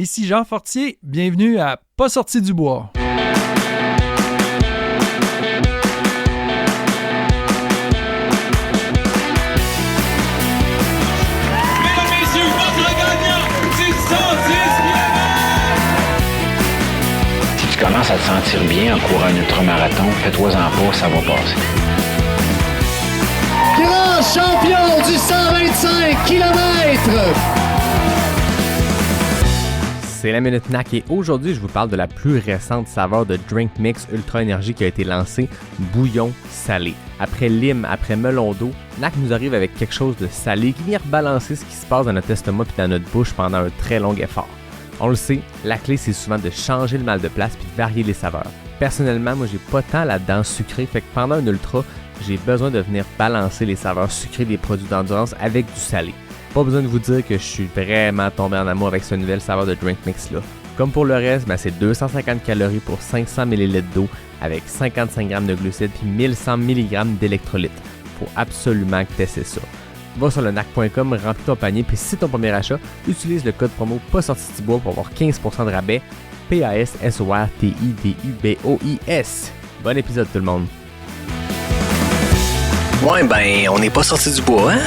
Ici Jean Fortier, bienvenue à Pas sorti du bois. Si tu commences à te sentir bien en courant un ultramarathon, fais-toi-en pas, ça va passer. Grand champion du 125 km! C'est la Minute NAC et aujourd'hui, je vous parle de la plus récente saveur de Drink Mix Ultra Énergie qui a été lancée, bouillon salé. Après lime, après melon d'eau, NAC nous arrive avec quelque chose de salé qui vient rebalancer ce qui se passe dans notre estomac et dans notre bouche pendant un très long effort. On le sait, la clé c'est souvent de changer le mal de place puis de varier les saveurs. Personnellement, moi j'ai pas tant la dent sucrée, fait que pendant un ultra, j'ai besoin de venir balancer les saveurs sucrées des produits d'endurance avec du salé. Pas besoin de vous dire que je suis vraiment tombé en amour avec cette nouvelle saveur de Drink Mix là. Comme pour le reste, c'est 250 calories pour 500 ml d'eau avec 55 g de glucides puis 1100 mg d'électrolytes. Faut absolument que tu essaies ça. Va sur le nac.com, remplis ton panier puis si c'est ton premier achat, utilise le code promo pas sorti du bois pour avoir 15% de rabais. PASSORTIDUBOIS. Bon épisode tout le monde. Ouais, on n'est pas sorti du bois, hein?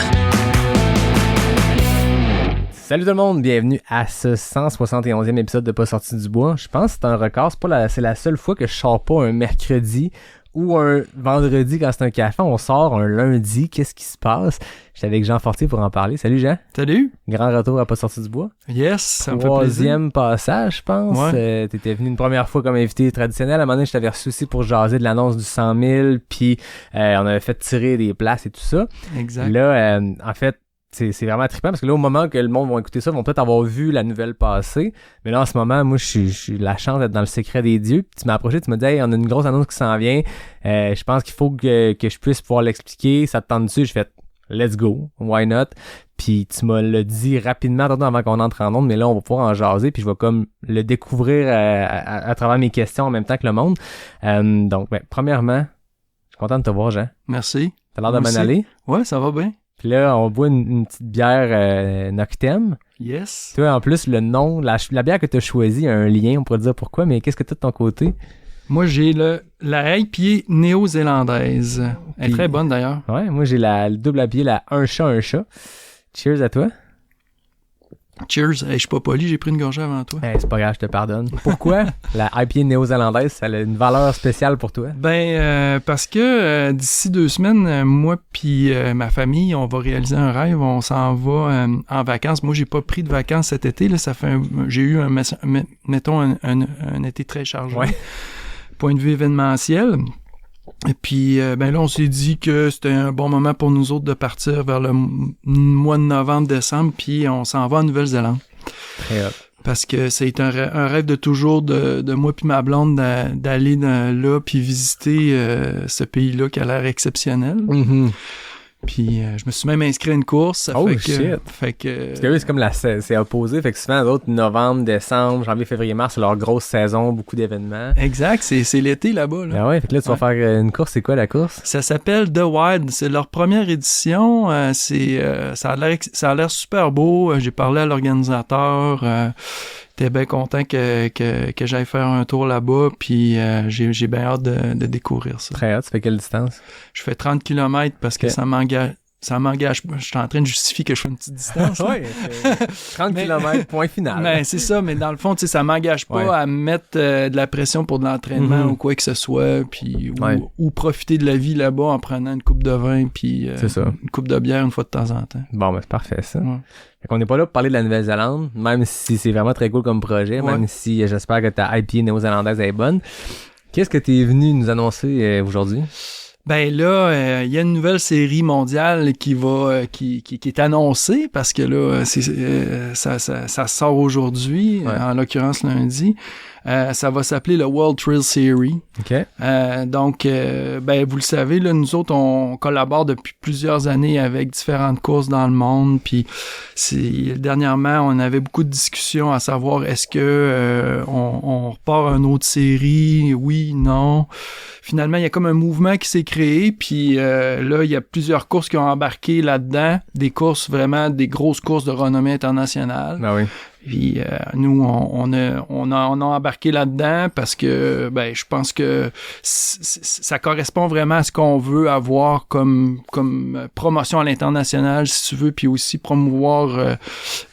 Salut tout le monde, bienvenue à ce 171e épisode de Pas sorti du bois. Je pense que c'est un record, c'est la seule fois que je sors pas un mercredi ou un vendredi quand c'est un café. On sort un lundi, qu'est-ce qui se passe? J'étais avec Jean Fortier pour en parler. Salut Jean. Salut. Grand retour à Pas sorti du bois. Yes, ça me fait plaisir. Troisième passage, je pense. Ouais. T'étais venu une première fois comme invité traditionnel. À un moment donné, je t'avais reçu aussi pour jaser de l'annonce du 100 000, puis on avait fait tirer des places et tout ça. Exact. Là, en fait, c'est vraiment trippant parce que là, au moment que le monde va écouter ça, ils vont peut-être avoir vu la nouvelle passer. Mais là, en ce moment, moi, je suis la chance d'être dans le secret des dieux. Puis tu m'as approché, tu m'as dit, hey, on a une grosse annonce qui s'en vient. Je pense qu'il faut que je puisse pouvoir l'expliquer. Ça te tente dessus? Je fais, let's go, why not? Puis tu m'as le dit rapidement avant qu'on entre en onde, mais là, on va pouvoir en jaser. Puis je vais comme le découvrir à travers mes questions en même temps que le monde. Donc, premièrement, je suis content de te voir, Jean. Merci. T'as l'air de m'en aller? Ouais, ça va bien. Puis là, on boit une petite bière Noctem. Yes. Tu vois, en plus, le nom, la bière que tu as choisie a un lien, on pourrait dire pourquoi, mais qu'est-ce que tu as de ton côté? Moi, j'ai la IPA néo-zélandaise. Elle est très bonne, d'ailleurs. Ouais, moi, j'ai le double IPA, la Un chat. Cheers à toi. Cheers. Hey, je suis pas poli, j'ai pris une gorgée avant toi. C'est pas grave, je te pardonne. Pourquoi la IPA néo-zélandaise, ça a une valeur spéciale pour toi? Parce que d'ici 2 semaines, moi puis ma famille, on va réaliser un rêve. On s'en va en vacances. Moi, j'ai pas pris de vacances cet été. Là, j'ai eu un été très chargé. Ouais. Point de vue événementiel. Et puis, là, on s'est dit que c'était un bon moment pour nous autres de partir vers le mois de novembre-décembre, puis on s'en va en Nouvelle-Zélande. Très hot. Parce que c'est un rêve de toujours de moi puis ma blonde d'aller là puis visiter ce pays-là qui a l'air exceptionnel. Mm-hmm. Puis je me suis même inscrit à une course. Oh, fait shit! Que, Parce que oui, c'est comme c'est opposé. Fait que souvent, d'autres, novembre, décembre, janvier, février, mars, c'est leur grosse saison, beaucoup d'événements. Exact, c'est l'été là-bas. Là. Ah ouais, fait que là, tu vas faire une course. C'est quoi la course? Ça s'appelle The Wild. C'est leur première édition. Ça a l'air super beau. J'ai parlé à l'organisateur. J'étais bien content que j'aille faire un tour là-bas, puis j'ai bien hâte de découvrir ça. Très hâte. Tu fais quelle distance? Je fais 30 km parce que ça m'engage. Je suis en train de justifier que je fais une petite distance. Oui, 30 km, point final. Ben, c'est ça, mais dans le fond, tu sais, ça m'engage pas à mettre de la pression pour de l'entraînement ou quoi que ce soit, puis ou profiter de la vie là-bas en prenant une coupe de vin, puis une coupe de bière une fois de temps en temps. Bon, c'est parfait, ça. Ouais. Fait qu'on n'est pas là pour parler de la Nouvelle-Zélande, même si c'est vraiment très cool comme projet, même si j'espère que ta IPA néo-zélandaise est bonne. Qu'est-ce que tu es venu nous annoncer aujourd'hui? Ben là, il y a une nouvelle série mondiale qui est annoncée parce que là, ça sort aujourd'hui, en l'occurrence lundi. Ça va s'appeler le World Trail Series. Okay. Donc, vous le savez, là, nous autres, on collabore depuis plusieurs années avec différentes courses dans le monde. Puis, dernièrement, on avait beaucoup de discussions à savoir est-ce que on repart une autre série, oui, non. Finalement, il y a comme un mouvement qui s'est créé. Puis là, il y a plusieurs courses qui ont embarqué là-dedans, des courses vraiment, des grosses courses de renommée internationale. Ben oui. Puis nous, on a embarqué là-dedans parce que je pense que ça correspond vraiment à ce qu'on veut avoir comme promotion à l'international, si tu veux, puis aussi promouvoir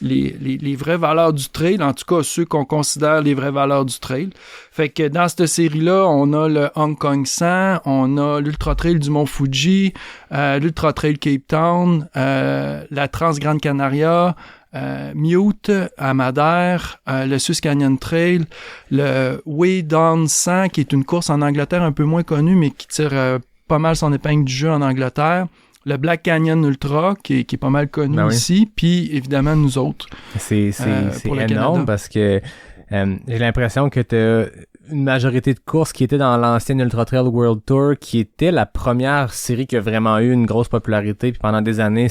les vraies valeurs du trail, en tout cas ceux qu'on considère les vraies valeurs du trail. Fait que dans cette série-là, on a le Hong Kong 100, on a l'Ultra Trail du Mont Fuji, l'Ultra Trail Cape Town, la Trans Grande Canaria, Mute à Madère, le Swiss Canyon Trail, le Way Down 100 qui est une course en Angleterre un peu moins connue mais qui tire pas mal son épingle du jeu en Angleterre, le Black Canyon Ultra qui est pas mal connu ici, puis évidemment nous autres. C'est énorme Canada. Parce que j'ai l'impression que t'as une majorité de courses qui étaient dans l'ancienne Ultra Trail World Tour, qui était la première série qui a vraiment eu une grosse popularité. Puis pendant des années,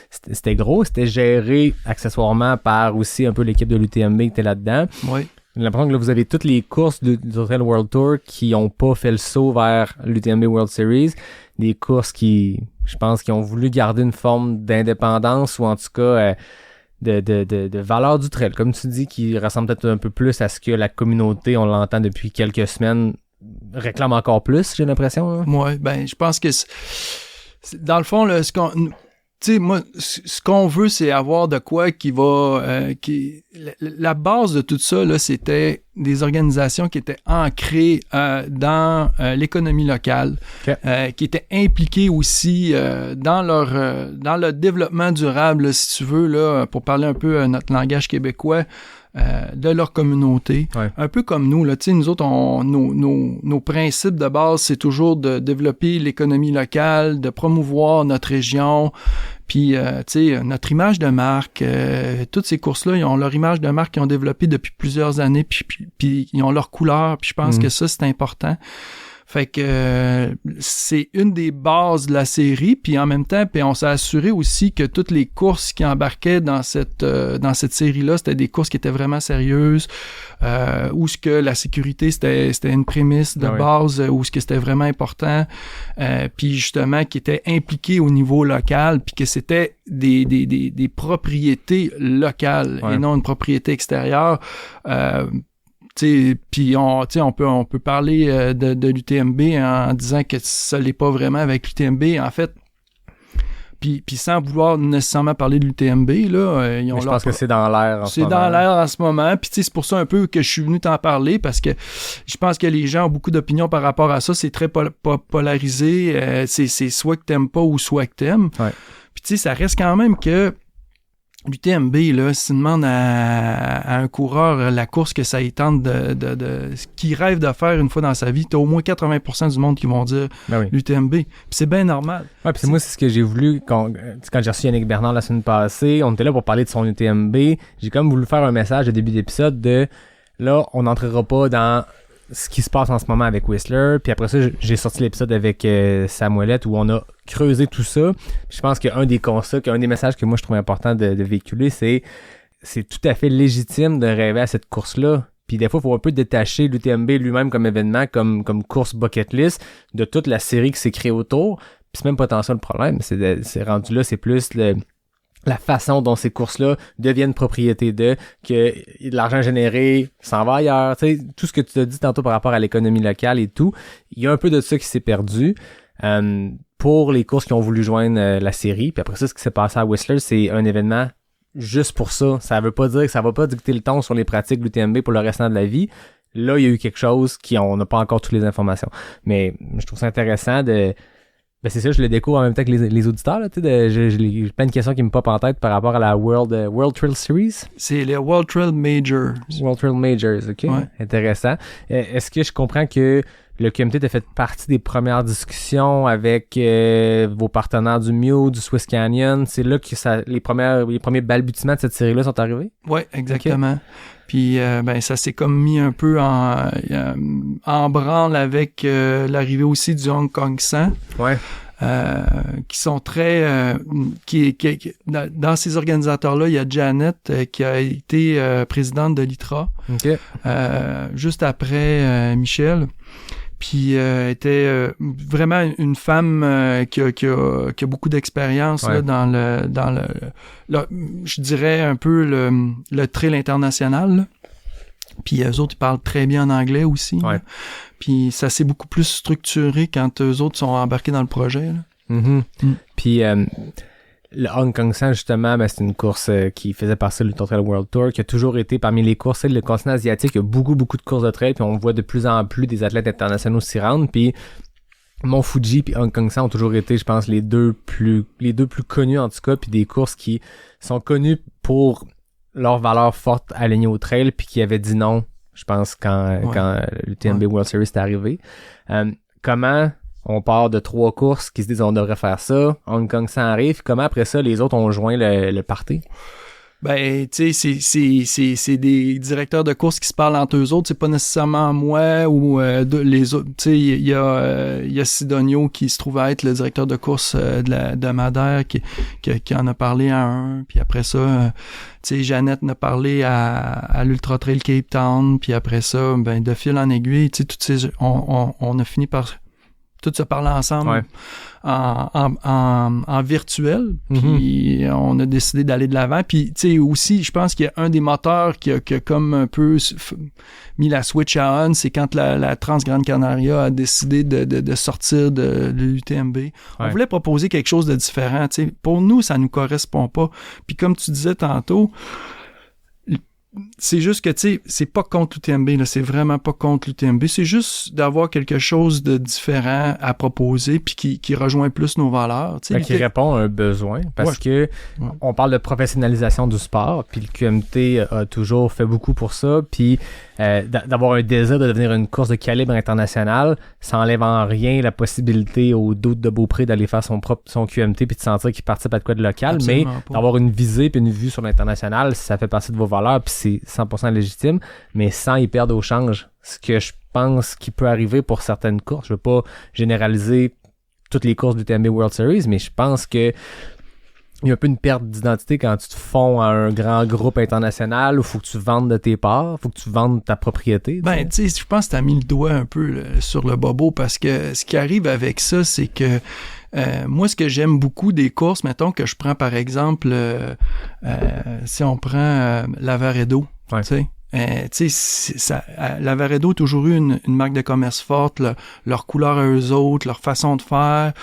c'était gros. C'était géré accessoirement par aussi un peu l'équipe de l'UTMB qui était là-dedans. Oui. J'ai l'impression que là, vous avez toutes les courses de l'Ultra Trail World Tour qui ont pas fait le saut vers l'UTMB World Series. Des courses qui, je pense, qui ont voulu garder une forme d'indépendance ou en tout cas... de valeur du trail, comme tu dis, qui ressemble peut-être un peu plus à ce que la communauté, on l'entend depuis quelques semaines, réclame encore plus, j'ai l'impression. Oui, je pense que dans le fond, là, ce qu'on veut, c'est avoir de quoi qui va... la base de tout ça, là, c'était des organisations qui étaient ancrées dans l'économie locale, qui étaient impliquées aussi dans le développement durable, là, si tu veux, là, pour parler un peu notre langage québécois, de leur communauté. Ouais. Un peu comme nous, là, tu sais, nous autres, nos principes de base, c'est toujours de développer l'économie locale, de promouvoir notre région, puis, tu sais, notre image de marque, toutes ces courses-là, ils ont leur image de marque qu'ils ont développée depuis plusieurs années, puis ils ont leur couleur, puis je pense que ça, c'est important. Fait que c'est une des bases de la série, puis en même temps, puis on s'est assuré aussi que toutes les courses qui embarquaient dans cette série-là, c'était des courses qui étaient vraiment sérieuses, où ce que la sécurité c'était une prémisse de base, où ce que c'était vraiment important, puis justement qui était impliqué au niveau local, puis que c'était des propriétés locales et non une propriété extérieure. Puis on peut parler de l'UTMB en disant que ça l'est pas vraiment avec l'UTMB. En fait, puis sans vouloir nécessairement parler de l'UTMB, là, ils ont je pense que c'est dans l'air en ce moment. C'est dans l'air en ce moment. Puis c'est pour ça un peu que je suis venu t'en parler, parce que je pense que les gens ont beaucoup d'opinions par rapport à ça. C'est très polarisé. C'est soit que t'aimes pas ou soit que t'aimes. Ouais. Puis tu sais, ça reste quand même que l'UTMB, là, si tu demandes à un coureur la course que ça y tente de ce qu'il rêve de faire une fois dans sa vie, t'as au moins 80% du monde qui vont dire l'UTMB. Puis c'est bien normal. Ouais, puis moi, c'est ce que j'ai voulu quand j'ai reçu Yannick Bernard la semaine passée. On était là pour parler de son UTMB. J'ai comme voulu faire un message au début d'épisode de là, on n'entrera pas dans ce qui se passe en ce moment avec Whistler. Puis après ça, j'ai sorti l'épisode avec Samuelette où on a creusé tout ça. Puis je pense qu'un des constats, qu'un des messages que moi je trouve important de véhiculer, c'est tout à fait légitime de rêver à cette course-là. Puis des fois, il faut un peu détacher l'UTMB lui-même comme événement, comme course bucket list, de toute la série qui s'est créée autour. Puis c'est même pas tant ça le problème. C'est rendu là, c'est plus la façon dont ces courses-là deviennent propriété que de l'argent généré s'en va ailleurs. Tu sais, tout ce que tu as dit tantôt par rapport à l'économie locale et tout, il y a un peu de ça qui s'est perdu pour les courses qui ont voulu joindre la série. Puis après ça, ce qui s'est passé à Whistler, c'est un événement juste pour ça. Ça veut pas dire que ça va pas dicter le ton sur les pratiques de l'UTMB pour le restant de la vie. Là, il y a eu quelque chose on n'a pas encore toutes les informations. Mais je trouve ça intéressant c'est ça, je le découvre en même temps que les auditeurs. Là, j'ai plein de questions qui me popent en tête par rapport à la World Trail Series. C'est les World Trail Majors. World Trail Majors, OK. Ouais. Intéressant. Est-ce que je comprends que le comité a fait partie des premières discussions avec vos partenaires du Mute, du Swiss Canyon? C'est là que les premiers balbutiements de cette série-là sont arrivés? Oui, exactement. Okay. Puis ça s'est comme mis un peu en branle avec l'arrivée aussi du Hong Kong 100. Ouais. Qui sont très dans ces organisateurs-là, il y a Janet qui a été présidente de l'ITRA. Okay. Juste après Michel. Puis était vraiment une femme qui a beaucoup d'expérience là, dans le je dirais un peu le trail international. Là. Puis eux autres, ils parlent très bien en anglais aussi. Ouais. Puis ça s'est beaucoup plus structuré quand eux autres sont embarqués dans le projet. Là. Puis le Hong Kong 100, justement, c'est une course qui faisait partie de l'Ultra Trail World Tour, qui a toujours été parmi les courses. Le continent asiatique, il y a beaucoup de courses de trail, puis on voit de plus en plus des athlètes internationaux s'y rendre. Puis Mont Fuji puis Hong Kong 100 ont toujours été, je pense, les deux plus connus en tout cas, puis des courses qui sont connues pour leur valeur forte alignée au trail, puis qui avaient dit non, je pense, quand l'UTMB World Series est arrivé. Comment on part de 3 courses qui se disent on devrait faire ça, Hong Kong 100 arrive, comment après ça les autres ont joint le party? Ben, tu sais, c'est des directeurs de course qui se parlent entre eux autres. C'est pas nécessairement moi ou les autres. Tu sais, il y a Sidonio qui se trouve à être le directeur de course de Madère qui en a parlé à un. Puis après ça, tu sais, Jeannette en a parlé à l'Ultra Trail Cape Town. Puis après ça, ben de fil en aiguille, tu sais, on a fini par tout se parler ensemble en virtuel, puis on a décidé d'aller de l'avant. Puis tu sais aussi, je pense qu'il y a un des moteurs qui a comme un peu mis la switch à on, c'est quand la Trans-Grande Canaria a décidé de sortir de l'UTMB. On voulait proposer quelque chose de différent. Tu sais, pour nous, ça nous correspond pas. Puis comme tu disais tantôt, c'est juste que, tu sais, c'est pas contre l'UTMB, là, c'est vraiment pas contre l'UTMB, c'est juste d'avoir quelque chose de différent à proposer puis qui rejoint plus nos valeurs. Tu sais, qui répond à un besoin, parce que on parle de professionnalisation du sport, puis le QMT a toujours fait beaucoup pour ça, puis d'avoir un désir de devenir une course de calibre international, ça enlève en rien la possibilité aux doutes de Beaupré d'aller faire son QMT puis de sentir qu'il participe à de quoi de local. Absolument mais pas. D'avoir une visée puis une vue sur l'international, ça fait partie de vos valeurs puis c'est 100% légitime, mais sans y perdre au change. Ce que je pense qui peut arriver pour certaines courses, je veux pas généraliser toutes les courses du UTMB World Series, mais je pense que il y a un peu une perte d'identité quand tu te fonds à un grand groupe international où il faut que tu vendes de tes parts, il faut que tu vendes ta propriété. Ben, tu sais, je pense que tu as mis le doigt un peu sur le bobo parce que ce qui arrive avec ça, c'est que moi, ce que j'aime beaucoup des courses, mettons que je prends par exemple, si on prend Lavaredo, tu sais, Lavaredo a toujours eu une marque de commerce forte, leur couleur à eux autres, leur façon de faire.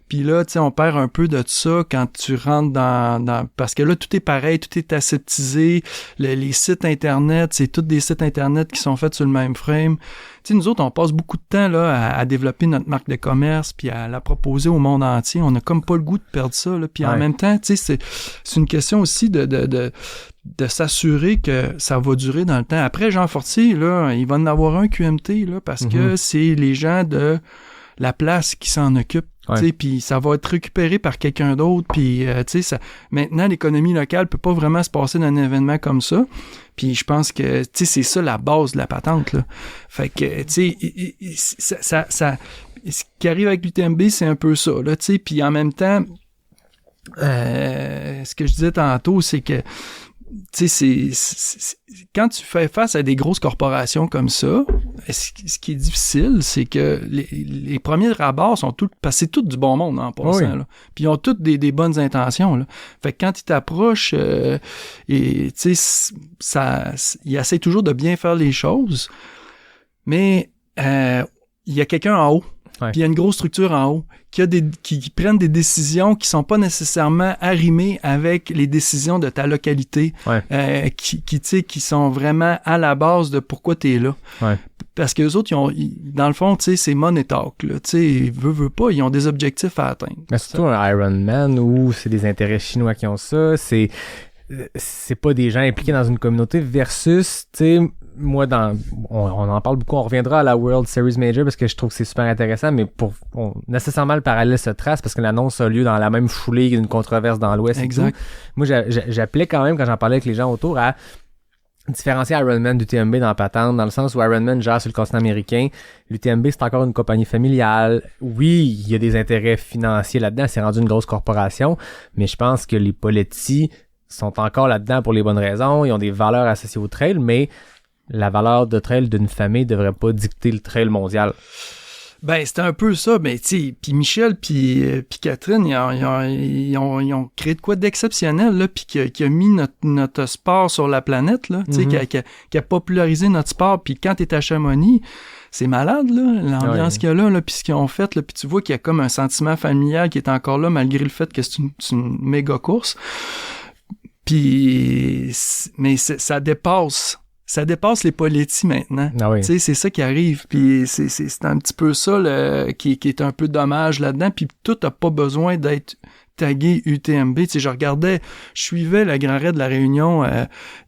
Puis là, tu sais, on perd un peu de ça quand tu rentres dans parce que là, tout est pareil, tout est aseptisé. Les sites Internet, c'est tous des sites Internet qui sont faits sur le même frame. Tu sais, nous autres, on passe beaucoup de temps là à développer notre marque de commerce puis à la proposer au monde entier. On a comme pas le goût de perdre ça, là. Puis en même temps, tu sais, c'est une question aussi de s'assurer que ça va durer dans le temps. Après, Jean Fortier, là, il va en avoir un QMT, là, parce que c'est les gens de la place qui s'en occupent. Puis ça va être récupéré par quelqu'un d'autre. Puis maintenant, l'économie locale peut pas vraiment se passer d'un événement comme ça. Puis je pense que c'est ça la base de la patente, là. Fait que ça ce qui arrive avec l'UTMB, c'est un peu ça, là. Puis en même temps, ce que je disais tantôt, c'est que tu sais, quand tu fais face à des grosses corporations comme ça, ce qui est difficile, c'est que les premiers rabards sont tous, parce que c'est tout du bon monde en passant, là. Puis ils ont toutes des bonnes intentions, là. Fait que quand ils t'approchent, et tu sais, ils essaient toujours de bien faire les choses, mais il y a quelqu'un en haut. Puis il y a une grosse structure en haut qui prennent des décisions qui sont pas nécessairement arrimées avec les décisions de ta localité, qui sont vraiment à la base de pourquoi tu es là. Parce que les autres, dans le fond, tu sais, c'est money talk, là. Tu sais, veut pas, ils ont des objectifs à atteindre. Mais surtout un Ironman où c'est des intérêts chinois qui ont ça, c'est pas des gens impliqués dans une communauté versus, tu sais, moi, on en parle beaucoup, on reviendra à la World Series Major parce que je trouve que c'est super intéressant, mais nécessairement le parallèle se trace parce que l'annonce a lieu dans la même foulée qu'une controverse dans l'Ouest. Exact. Moi, j'appelais quand même, quand j'en parlais avec les gens autour, à différencier Ironman d'UTMB dans la patente, dans le sens où Ironman gère sur le continent américain. L'UTMB, c'est encore une compagnie familiale. Oui, il y a des intérêts financiers là-dedans, c'est rendu une grosse corporation, mais je pense que les Poletti sont encore là-dedans pour les bonnes raisons, ils ont des valeurs associées au trail, mais la valeur de trail d'une famille devrait pas dicter le trail mondial. Ben, c'était un peu ça, ben, tu sais, puis Michel puis Catherine, ils ont créé de quoi d'exceptionnel, là, puis qui a mis notre sport sur la planète, là, tu sais, qui a popularisé notre sport, puis quand t'es à Chamonix, c'est malade, là, l'ambiance qu'il y a là, puis ce qu'ils ont fait, là, puis tu vois qu'il y a comme un sentiment familial qui est encore là, malgré le fait que c'est une méga course, puis, mais ça dépasse les politis maintenant. Ah oui. Tu sais, c'est ça qui arrive. Puis c'est un petit peu ça qui est un peu dommage là-dedans. Puis tout n'a pas besoin d'être tagué UTMB. Tu sais, je suivais le Grand Raid de la Réunion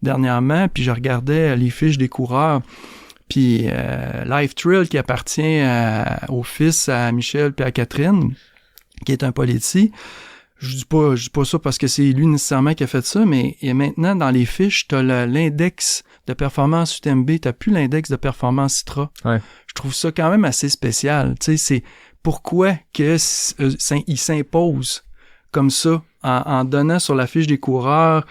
dernièrement, puis je regardais les fiches des coureurs. Puis Life Trail qui appartient au fils, à Michel puis à Catherine, qui est un politi. Je dis pas ça parce que c'est lui nécessairement qui a fait ça, mais maintenant, dans les fiches, t'as l'index de performance UTMB, t'as plus l'index de performance Citra. Ouais. Je trouve ça quand même assez spécial. Tu sais, c'est pourquoi que il s'impose comme ça en donnant sur la fiche des coureurs,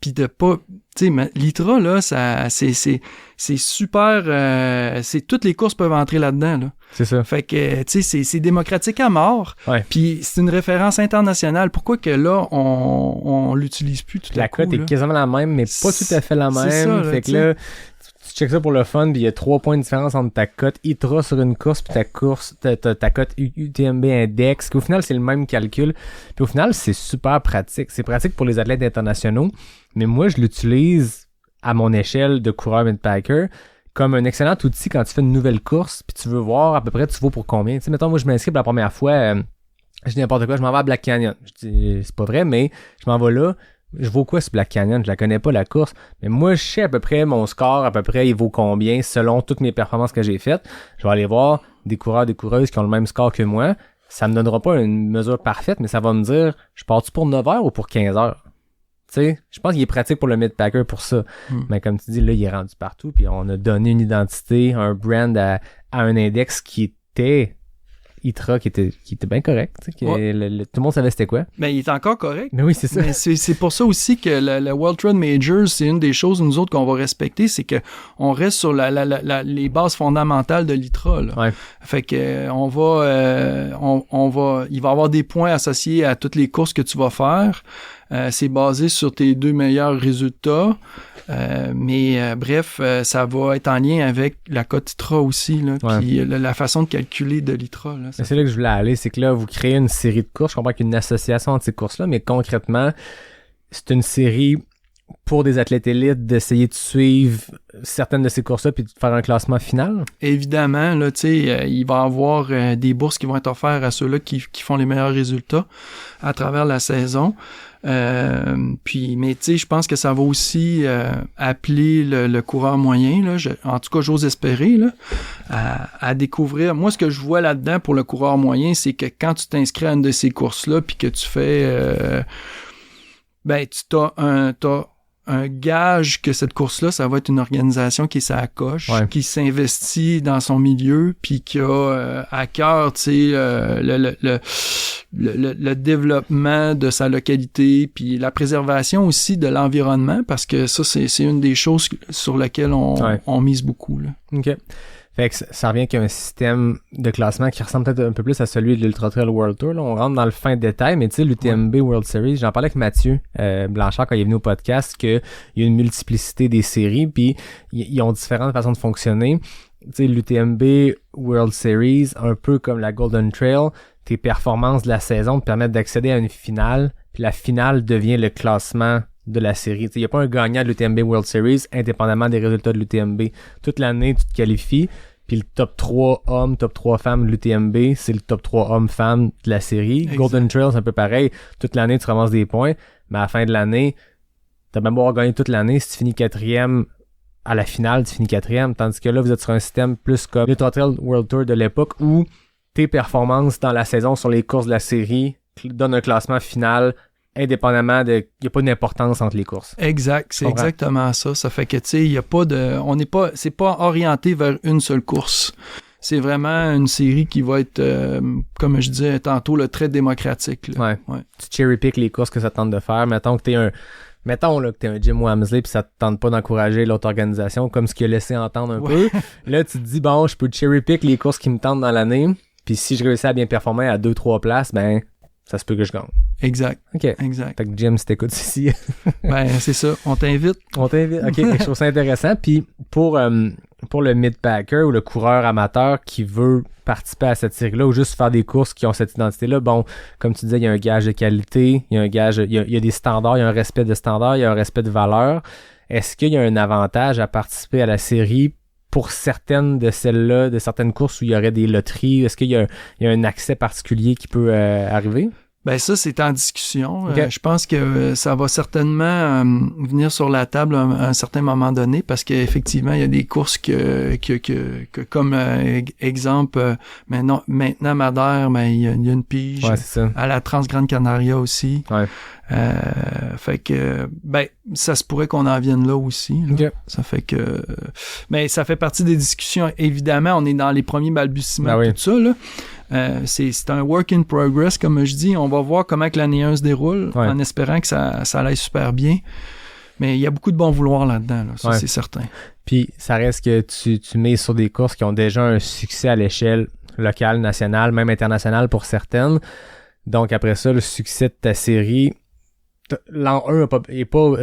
puis de pas, tu sais, l'ITRA là, c'est super, c'est toutes les courses peuvent entrer là-dedans là. C'est ça. Fait que, tu sais, c'est démocratique à mort. Ouais. Puis c'est une référence internationale. Pourquoi que là, on l'utilise plus tout à coup? La cote est quasiment la même, mais pas tout à fait la même. C'est ça, là, fait que là, tu checkes ça pour le fun, puis il y a 3 points de différence entre ta cote ITRA sur une course, puis ta cote UTMB Index, qu'au final, c'est le même calcul. Puis au final, c'est super pratique. C'est pratique pour les athlètes internationaux, mais moi, je l'utilise à mon échelle de coureur mid-packer comme un excellent outil quand tu fais une nouvelle course, puis tu veux voir à peu près tu vaux pour combien. Tu sais, mettons, moi, je m'inscris pour la première fois, je dis n'importe quoi, je m'en vais à Black Canyon. Je dis, c'est pas vrai, mais je m'en vais là. Je vaux quoi ce Black Canyon? Je la connais pas, la course. Mais moi, je sais à peu près mon score, à peu près, il vaut combien selon toutes mes performances que j'ai faites. Je vais aller voir des coureurs, des coureuses qui ont le même score que moi. Ça me donnera pas une mesure parfaite, mais ça va me dire, je pars-tu pour 9 heures ou pour 15 heures? Tu sais, je pense qu'il est pratique pour le mid-packer pour ça. Mais comme tu dis, là, il est rendu partout, puis on a donné une identité, un brand à un index qui était ITRA, qui était bien correct. Tout le monde savait c'était quoi. Mais il est encore correct. Mais oui, c'est ça. Mais c'est pour ça aussi que le World Trail Majors, c'est une des choses, nous autres, qu'on va respecter, c'est que on reste sur les bases fondamentales de l'ITRA. Là. Ouais. Fait que il va y avoir des points associés à toutes les courses que tu vas faire. C'est basé sur tes 2 meilleurs résultats. Bref, ça va être en lien avec la cote ITRA aussi, là, puis la façon de calculer de l'ITRA. Là, c'est là que je voulais aller, c'est que là, vous créez une série de courses. Je comprends qu'il y a une association entre ces courses-là, mais concrètement, c'est une série pour des athlètes élites d'essayer de suivre certaines de ces courses-là puis de faire un classement final? Évidemment, là, tu sais, il va y avoir des bourses qui vont être offertes à ceux-là qui font les meilleurs résultats à travers la saison. Mais tu sais, je pense que ça va aussi appeler le coureur moyen, là, en tout cas j'ose espérer, là, à découvrir. Moi, ce que je vois là-dedans pour le coureur moyen, c'est que quand tu t'inscris à une de ces courses-là puis que tu fais t'as un gage que cette course-là, ça va être une organisation qui est sa coche, qui s'investit dans son milieu, puis qui a à cœur, tu sais, le développement de sa localité, puis la préservation aussi de l'environnement, parce que ça, c'est une des choses sur lesquelles on mise beaucoup, là. OK. Fait que ça revient qu'il y a un système de classement qui ressemble peut-être un peu plus à celui de l'Ultra Trail World Tour. Là, on rentre dans le fin détail, mais tu sais, l'UTMB World Series, j'en parlais avec Mathieu Blanchard quand il est venu au podcast, qu'il y a une multiplicité des séries, puis ils ont différentes façons de fonctionner. Tu sais, l'UTMB World Series, un peu comme la Golden Trail, tes performances de la saison te permettent d'accéder à une finale, puis la finale devient le classement de la série. Il n'y a pas un gagnant de l'UTMB World Series indépendamment des résultats de l'UTMB. Toute l'année, tu te qualifies, puis le top 3 hommes, top 3 femmes de l'UTMB, c'est le top 3 hommes-femmes de la série. Exact. Golden Trail, c'est un peu pareil. Toute l'année, tu ramasses des points, mais à la fin de l'année, t'as même beau gagner toute l'année, si tu finis 4e à la finale, tu finis 4e, tandis que là, vous êtes sur un système plus comme l'Ultra Trail World Tour de l'époque où tes performances dans la saison sur les courses de la série donnent un classement final indépendamment de... Il n'y a pas d'importance entre les courses. Exact, c'est exactement ça. Ça fait que, tu sais, il n'y a pas de... C'est pas orienté vers une seule course. C'est vraiment une série qui va être, comme je disais tantôt, très démocratique. Là. Ouais. Tu cherry-pick les courses que ça tente de faire. Mettons que t'es un mettons là, que t'es un Jim Wamsley puis ça te tente pas d'encourager l'autre organisation comme ce qu'il a laissé entendre un peu. Là, tu te dis, bon, je peux cherry-pick les courses qui me tentent dans l'année. Puis si je réussis à bien performer à 2-3 places, ben ça se peut que je gagne. Exact. OK. Exact. Fait que Jim, si t'écoutes ici. Ben, c'est ça. On t'invite. OK, je trouve ça intéressant. Puis pour le mid-packer ou le coureur amateur qui veut participer à cette série-là ou juste faire des courses qui ont cette identité-là, bon, comme tu disais, il y a un gage de qualité, il y a un gage, il y a des standards, il y a un respect de standards, il y a un respect de valeur. Est-ce qu'il y a un avantage à participer à la série pour certaines de celles-là, de certaines courses où il y aurait des loteries? Est-ce qu'il y a un accès particulier qui peut arriver? Ben ça, c'est en discussion. Okay. Je pense que ça va certainement venir sur la table à un certain moment donné parce qu'effectivement, il y a des courses que comme exemple, maintenant Madère, ben, il y a une pige. Ouais, c'est ça. À la Trans-Grande Canaria aussi. Ouais. Fait que, ben, ça se pourrait qu'on en vienne là aussi. Là. Okay. Ça fait que... Mais ça fait partie des discussions. Évidemment, on est dans les premiers balbutiements de tout ça, là. C'est un work in progress, comme je dis. On va voir comment que l'année 1 se déroule, en espérant que ça aille super bien. Mais il y a beaucoup de bon vouloir là-dedans, là. Ça, c'est certain. Puis, ça reste que tu mets sur des courses qui ont déjà un succès à l'échelle locale, nationale, même internationale pour certaines. Donc, après ça, le succès de ta série, l'an 1 est pas...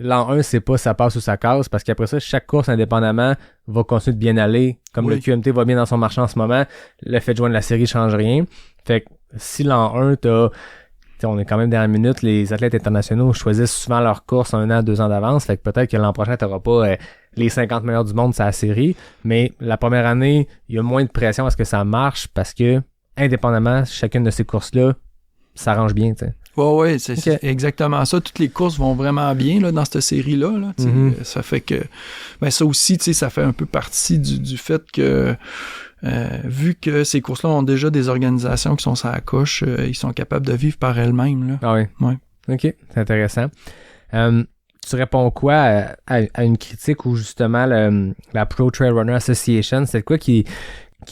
l'an 1, c'est pas ça passe ou ça casse, parce qu'après ça, chaque course indépendamment va continuer de bien aller. Comme le QMT va bien dans son marché en ce moment, le fait de joindre la série change rien. Fait que si l'an 1, on est quand même dernière minute, les athlètes internationaux choisissent souvent leurs courses 1 an, 2 ans d'avance. Fait que peut-être que l'an prochain, t'auras pas les 50 meilleurs du monde, c'est la série. Mais la première année, il y a moins de pression à ce que ça marche parce que, indépendamment, chacune de ces courses-là s'arrange bien, tu sais. Ouais, c'est exactement ça. Toutes les courses vont vraiment bien là, dans cette série-là. Là, ça fait que ben ça aussi, ça fait un peu partie du fait que vu que ces courses-là ont déjà des organisations qui sont sur la coche, ils sont capables de vivre par elles-mêmes. Là. Ah oui. Ouais. OK, c'est intéressant. Tu réponds quoi à une critique où justement la Pro Trail Runner Association, c'est quoi qui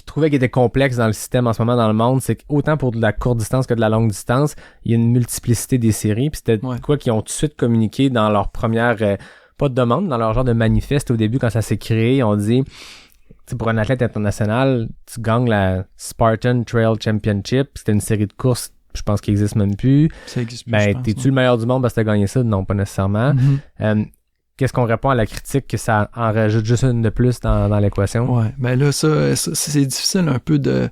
trouvait qu'il était complexe dans le système en ce moment dans le monde, c'est qu'autant pour de la courte distance que de la longue distance, il y a une multiplicité des séries, puis c'était quoi qu'ils ont tout de suite communiqué dans leur première, pas de demande, dans leur genre de manifeste au début quand ça s'est créé, ils ont dit, pour un athlète international, tu gagnes la Spartan Trail Championship, c'était une série de courses, je pense qu'il existe même plus. Ça existe plus, ben, t'es-tu le meilleur du monde parce que t'as gagné ça? Non, pas nécessairement. Qu'est-ce qu'on répond à la critique que ça en rajoute juste une de plus dans l'équation? Ouais, ben là, ça c'est difficile un peu de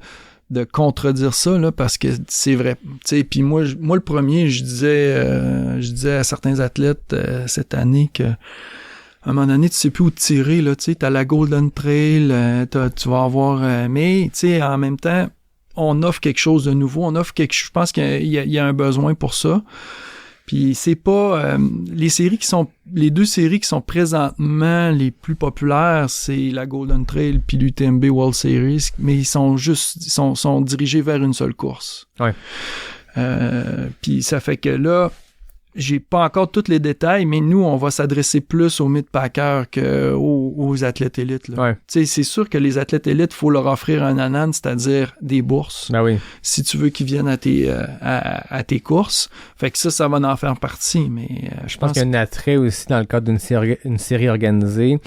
contredire ça, là, parce que c'est vrai. Tu sais, puis moi, le premier, je disais à certains athlètes cette année que à un moment donné, tu sais plus où te tirer, là, tu sais, t'as la Golden Trail, tu vas avoir... mais, tu sais, en même temps, on offre quelque chose de nouveau, je pense qu'il y a un besoin pour ça. Puis c'est pas les deux séries qui sont présentement les plus populaires, c'est la Golden Trail puis l'UTMB World Series, mais ils sont dirigés vers une seule course. Ouais. Puis ça fait que là, j'ai pas encore tous les détails, mais nous, on va s'adresser plus aux mid-packers qu'aux athlètes élites. Là. Ouais. Tu sais, c'est sûr que les athlètes élites, faut leur offrir un anan, c'est-à-dire des bourses. Ben oui. Si tu veux qu'ils viennent à tes courses. Fait que ça va en faire partie, mais je pense qu'il y a un attrait aussi dans le cadre d'une série organisée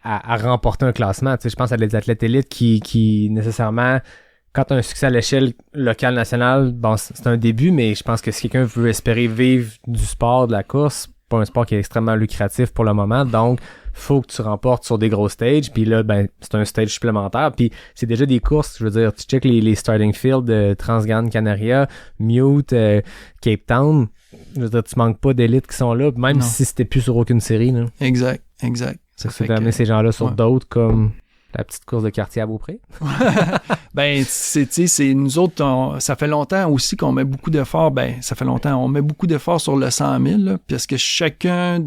à remporter un classement. Tu sais, je pense à des athlètes élites qui nécessairement... Quand tu as un succès à l'échelle locale, nationale, bon, c'est un début, mais je pense que si quelqu'un veut espérer vivre du sport, de la course, pas un sport qui est extrêmement lucratif pour le moment, donc faut que tu remportes sur des gros stages, puis là, ben, c'est un stage supplémentaire, puis c'est déjà des courses, je veux dire, tu check les starting fields de Trans-Grande Canaria, Mute, Cape Town, je veux dire, tu manques pas d'élites qui sont là, même si c'était plus sur aucune série, là. Exact. Ça fait d'amener ces gens-là sur d'autres comme... La petite course de quartier à Beaupré? Ben, c'est nous autres, ça fait longtemps aussi qu'on met beaucoup d'efforts. Ben, ça fait longtemps, on met beaucoup d'efforts sur le 100 000, là, parce que chacune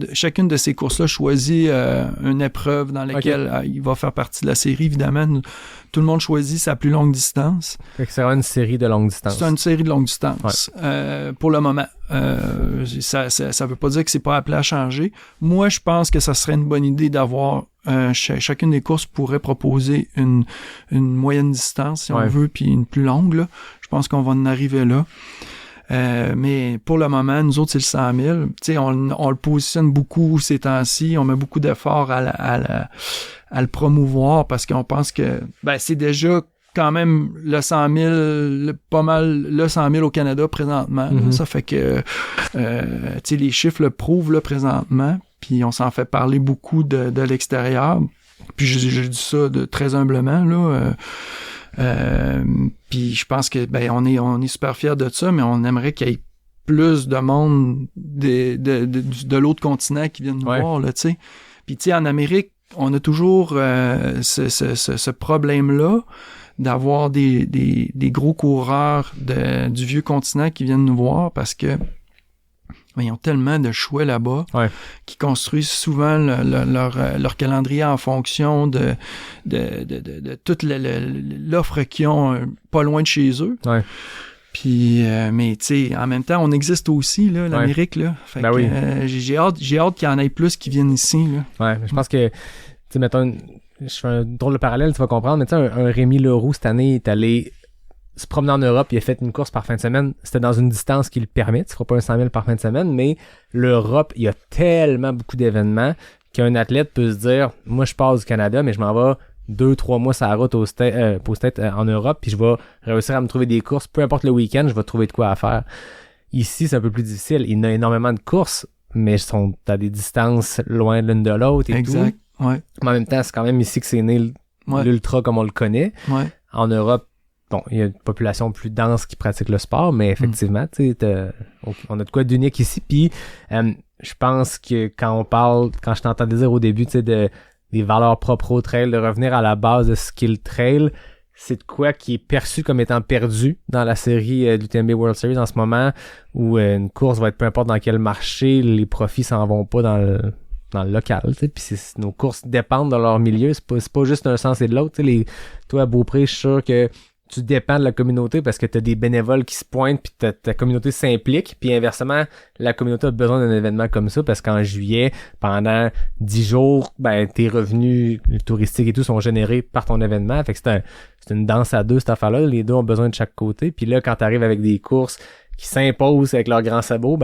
de ces courses-là choisit une épreuve dans laquelle il va faire partie de la série. Évidemment, tout le monde choisit sa plus longue distance. Fait que c'est vraiment une série de longue distance. C'est une série de longue distance, pour le moment. Ça veut pas dire que c'est pas appelé à changer. Moi, je pense que ça serait une bonne idée d'avoir chacune des courses pourrait proposer une moyenne distance, si on veut, puis une plus longue, là. Je pense qu'on va en arriver là. Mais pour le moment, nous autres, c'est le 100 000. Tu sais, on le positionne beaucoup ces temps-ci. On met beaucoup d'efforts à le promouvoir parce qu'on pense que c'est déjà quand même le 100 000, pas mal le 100 000 au Canada présentement. Mm-hmm. Ça fait que tu sais, les chiffres le prouvent là, présentement. Puis on s'en fait parler beaucoup de l'extérieur. Puis je dis ça très humblement, là. Puis je pense que on est super fiers de ça, mais on aimerait qu'il y ait plus de monde de l'autre continent qui viennent nous voir, là, tu sais. Puis tu sais, en Amérique, on a toujours ce problème-là d'avoir des gros coureurs du vieux continent qui viennent nous voir parce que ils ont tellement de choix là-bas qu'ils construisent souvent leur calendrier en fonction de toute l'offre qu'ils ont pas loin de chez eux. Ouais. Puis, mais tu sais, en même temps, on existe aussi, là, l'Amérique, là. Fait que, j'ai hâte qu'il y en ait plus qui viennent ici, là. Ouais, je pense que, tu sais, mettons, je fais un drôle de parallèle, tu vas comprendre, mais tu sais, un Rémi Leroux, cette année, est allé se promener en Europe, il a fait une course par fin de semaine. C'était dans une distance qui le permet. Tu feras pas un 100 000 par fin de semaine, mais l'Europe, il y a tellement beaucoup d'événements qu'un athlète peut se dire, moi, je passe du Canada, mais je m'en vais 2-3 mois sur la route aux States, en Europe, puis je vais réussir à me trouver des courses. Peu importe le week-end, je vais trouver de quoi à faire. Ici, c'est un peu plus difficile. Il y a énormément de courses, mais ils sont à des distances loin l'une de l'autre et exact. Tout. Ouais. Mais en même temps, c'est quand même ici que c'est né l'ultra comme on le connaît. Ouais. En Europe, bon, il y a une population plus dense qui pratique le sport, mais effectivement, tu sais, on a de quoi d'unique ici. Puis, je pense que quand je t'entendais dire au début, tu sais, des valeurs propres au trail, de revenir à la base de ce qu'est le trail, c'est de quoi qui est perçu comme étant perdu dans la série du UTMB World Series en ce moment, où une course va être peu importe dans quel marché, les profits s'en vont pas dans le local, tu sais, puis nos courses dépendent de leur milieu, c'est pas juste d'un sens et de l'autre, tu sais, toi à Beaupré, je suis sûr que tu dépends de la communauté parce que t'as des bénévoles qui se pointent puis ta communauté s'implique, puis inversement, la communauté a besoin d'un événement comme ça parce qu'en juillet, pendant 10 jours, tes revenus touristiques et tout sont générés par ton événement, fait que c'est une danse à deux cette affaire-là, les deux ont besoin de chaque côté, puis là, quand t'arrives avec des courses qui s'imposent avec leurs grands sabots,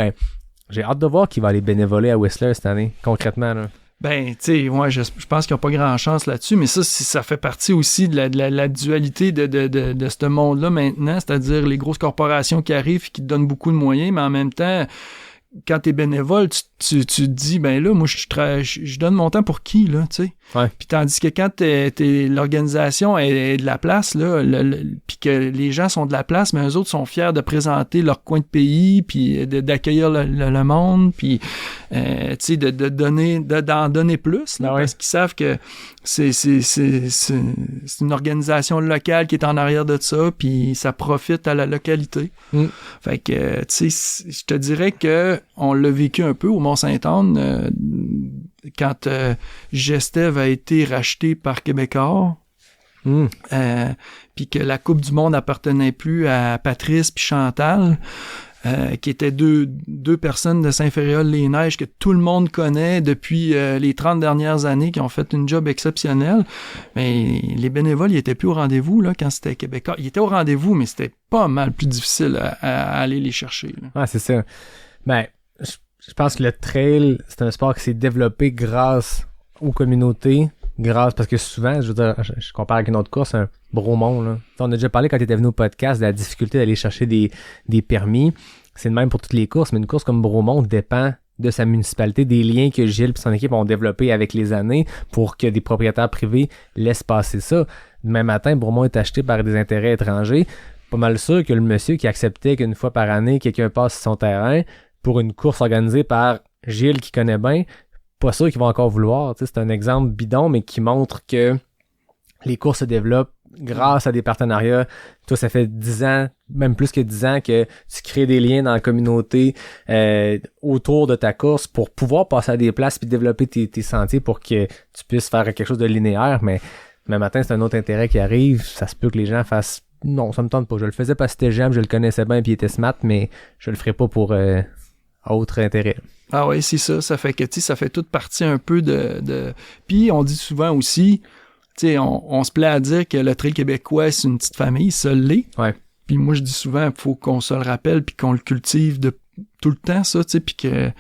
j'ai hâte de voir qui va aller bénévoler à Whistler cette année, concrètement, là. Tu sais, je pense qu'ils n'ont pas grand chance là-dessus, mais ça fait partie aussi de la dualité de ce monde-là maintenant, c'est-à-dire les grosses corporations qui arrivent et qui te donnent beaucoup de moyens, mais en même temps, quand t'es bénévole, tu te dis, là, moi, je donne mon temps pour qui, là, tu sais? Ouais. Puis tandis que quand l'organisation est de la place, là, puis que les gens sont de la place, mais eux autres sont fiers de présenter leur coin de pays, puis d'accueillir le monde, puis, tu sais, d'en donner plus, là, parce qu'ils savent que c'est une organisation locale qui est en arrière de ça, puis ça profite à la localité. Fait que, tu sais, je te dirais que on l'a vécu un peu au Mont-Saint-Anne quand Gestev a été racheté par Québécois, puis que la Coupe du Monde appartenait plus à Patrice puis Chantal, qui étaient deux personnes de Saint-Féréol-les-Neiges que tout le monde connaît depuis les 30 dernières années, qui ont fait une job exceptionnelle. Mais les bénévoles, ils étaient plus au rendez-vous là quand c'était Québécois. Ils étaient au rendez-vous, mais c'était pas mal plus difficile à aller les chercher. Là. Ouais, c'est ça. Je pense que le trail, c'est un sport qui s'est développé grâce aux communautés, parce que souvent, je veux dire, je compare avec une autre course, un Bromont, là. On a déjà parlé quand tu étais venu au podcast de la difficulté d'aller chercher des permis. C'est le même pour toutes les courses, mais une course comme Bromont dépend de sa municipalité, des liens que Gilles et son équipe ont développés avec les années pour que des propriétaires privés laissent passer ça. Demain matin, Bromont est acheté par des intérêts étrangers. Pas mal sûr que le monsieur qui acceptait qu'une fois par année, quelqu'un passe sur son terrain pour une course organisée par Gilles qui connaît bien, pas sûr qu'ils vont encore vouloir. C'est un exemple bidon, mais qui montre que les courses se développent grâce à des partenariats. Toi, ça fait 10 ans, même plus que 10 ans, que tu crées des liens dans la communauté autour de ta course pour pouvoir passer à des places puis développer tes sentiers pour que tu puisses faire quelque chose de linéaire. Mais matin, c'est un autre intérêt qui arrive. Ça se peut que les gens fassent « Non, ça me tente pas. Je le faisais parce que c'était j'aime, je le connaissais bien puis il était smart, mais je le ferai pas pour... autre intérêt. Ah oui, c'est ça. Ça fait que, tu sais, ça fait toute partie un peu de... Puis, on dit souvent aussi, tu sais, on se plaît à dire que le trail québécois, c'est une petite famille, ça l'est. Ouais. Puis moi, je dis souvent, il faut qu'on se le rappelle puis qu'on le cultive de tout le temps, ça, tu sais, puis que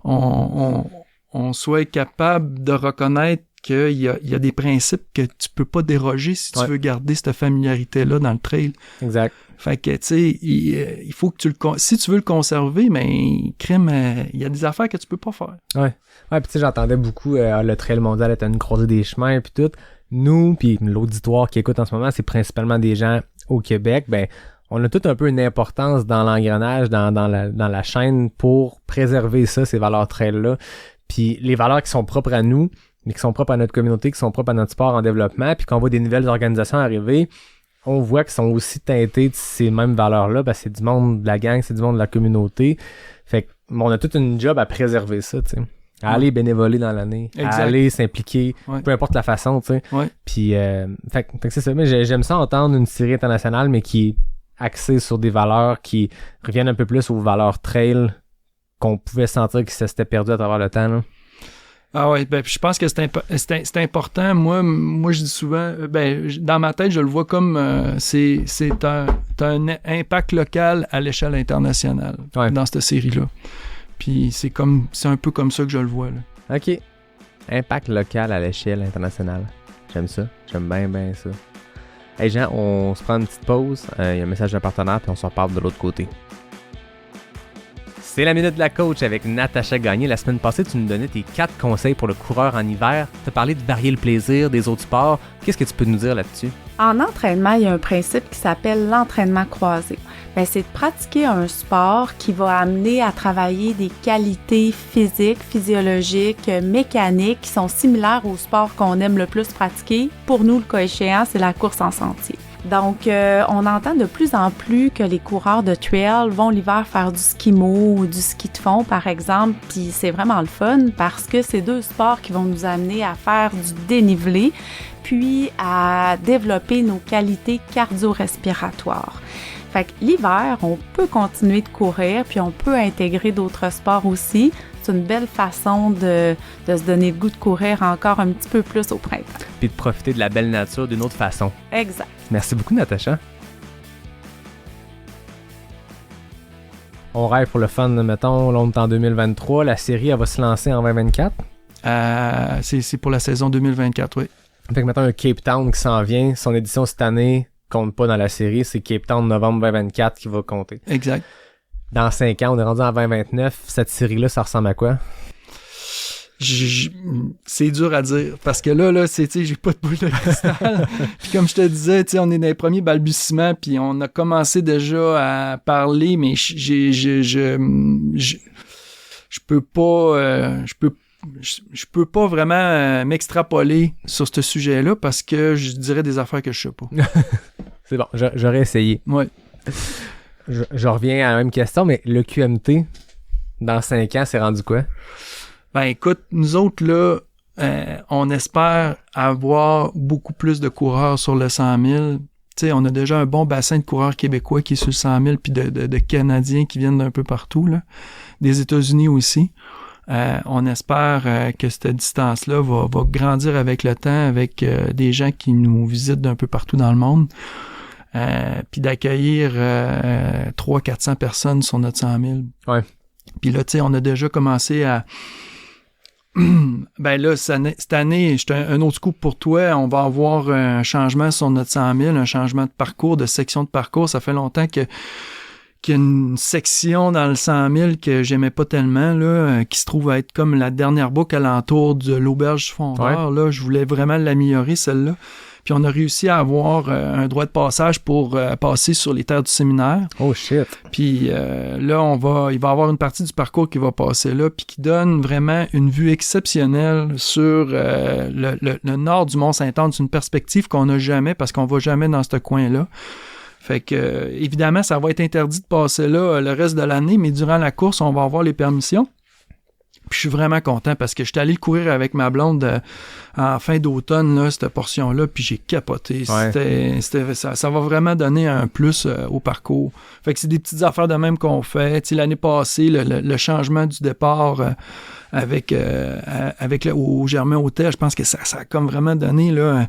on soit capable de reconnaître qu'il y a des principes que tu peux pas déroger si tu veux garder cette familiarité-là dans le trail. Exact. Fait que, tu sais, il faut que si tu veux le conserver, mais crème, il y a des affaires que tu peux pas faire. Ouais, puis tu sais, j'entendais beaucoup le trail mondial est une croisée des chemins puis tout. Nous, puis l'auditoire qui écoute en ce moment, c'est principalement des gens au Québec. Ben, on a tout un peu une importance dans l'engrenage, dans la chaîne pour préserver ça, ces valeurs trail-là. Puis les valeurs qui sont propres à nous, mais qui sont propres à notre communauté, qui sont propres à notre sport en développement, puis qu'on voit des nouvelles organisations arriver, on voit qu'ils sont aussi teintés de ces mêmes valeurs-là, parce que c'est du monde de la gang, c'est du monde de la communauté. Fait qu'on a toute une job à préserver ça, tu sais. À aller bénévoler dans l'année, à aller s'impliquer, peu importe la façon, tu sais. Puis, fait que c'est ça. Mais j'aime ça entendre une série internationale, mais qui est axée sur des valeurs qui reviennent un peu plus aux valeurs trail qu'on pouvait sentir que ça s'était perdu à travers le temps, là. Ah ouais, ben je pense que c'est important. Moi je dis souvent, dans ma tête je le vois comme c'est un impact local à l'échelle internationale dans cette série-là. Puis c'est un peu comme ça que je le vois là. OK. Impact local à l'échelle internationale. J'aime ça. J'aime bien ça. Hey Jean, on se prend une petite pause. Il y a un message d'un partenaire puis on se reparle de l'autre côté. C'est la Minute de la Coach avec Natacha Gagné. La semaine passée, tu nous donnais tes 4 conseils pour le coureur en hiver. Tu as parlé de varier le plaisir des autres sports. Qu'est-ce que tu peux nous dire là-dessus? En entraînement, il y a un principe qui s'appelle l'entraînement croisé. C'est de pratiquer un sport qui va amener à travailler des qualités physiques, physiologiques, mécaniques qui sont similaires au sport qu'on aime le plus pratiquer. Pour nous, le cas échéant, c'est la course en sentier. Donc, on entend de plus en plus que les coureurs de trail vont l'hiver faire du ski-mo ou du ski de fond, par exemple, puis c'est vraiment le fun parce que c'est 2 sports qui vont nous amener à faire du dénivelé, puis à développer nos qualités cardio-respiratoires. Fait que l'hiver, on peut continuer de courir, puis on peut intégrer d'autres sports aussi. C'est une belle façon de se donner le goût de courir encore un petit peu plus au printemps. Puis de profiter de la belle nature d'une autre façon. Exact. Merci beaucoup, Natacha. On rêve pour le fun, mettons, là, on est en 2023. La série, elle va se lancer en 2024? C'est pour la saison 2024, oui. Fait que mettons un Cape Town qui s'en vient, son édition cette année compte pas dans la série, c'est Cape Town novembre 2024 qui va compter. Exact. Dans 5 ans, on est rendu en 2029. Cette série-là, ça ressemble à quoi? C'est dur à dire parce que là j'ai pas de boule de cristal. Puis comme je te disais, on est dans les premiers balbutiements puis on a commencé déjà à parler, mais je peux pas vraiment m'extrapoler sur ce sujet-là parce que je dirais des affaires que je sais pas. C'est bon, j'aurais essayé. Ouais. Je reviens à la même question, mais le QMT, dans 5 ans, c'est rendu quoi? Ben écoute, nous autres là, on espère avoir beaucoup plus de coureurs sur le 100 000. Tu sais, on a déjà un bon bassin de coureurs québécois qui est sur le 100 000 puis de Canadiens qui viennent d'un peu partout, là, des États-Unis aussi. On espère que cette distance-là va grandir avec le temps, avec des gens qui nous visitent d'un peu partout dans le monde. Puis d'accueillir 300-400 personnes sur notre 100 000. Ouais. Puis là, tu sais, on a déjà commencé à... Ben là, cette année, un autre scoop pour toi, on va avoir un changement sur notre 100 000, un changement de parcours, de section de parcours. Ça fait longtemps qu'il y a une section dans le 100 000 que j'aimais pas tellement, là, qui se trouve à être comme la dernière boucle alentour de l'auberge du Fondeur. Ouais. Là, je voulais vraiment l'améliorer, celle-là. Puis on a réussi à avoir un droit de passage pour passer sur les terres du séminaire. Oh shit! Puis là, il va y avoir une partie du parcours qui va passer là, puis qui donne vraiment une vue exceptionnelle sur le nord du Mont-Saint-Anne. C'est une perspective qu'on n'a jamais parce qu'on va jamais dans ce coin-là. Fait que, évidemment, ça va être interdit de passer là le reste de l'année, mais durant la course, on va avoir les permissions. Puis je suis vraiment content parce que je suis allé courir avec ma blonde en fin d'automne, là, cette portion-là, puis j'ai capoté. Ouais. Ça va vraiment donner un plus au parcours. Fait que c'est des petites affaires de même qu'on fait. Tu sais, l'année passée, le changement du départ avec au Germain Hôtel, je pense que ça a comme vraiment donné là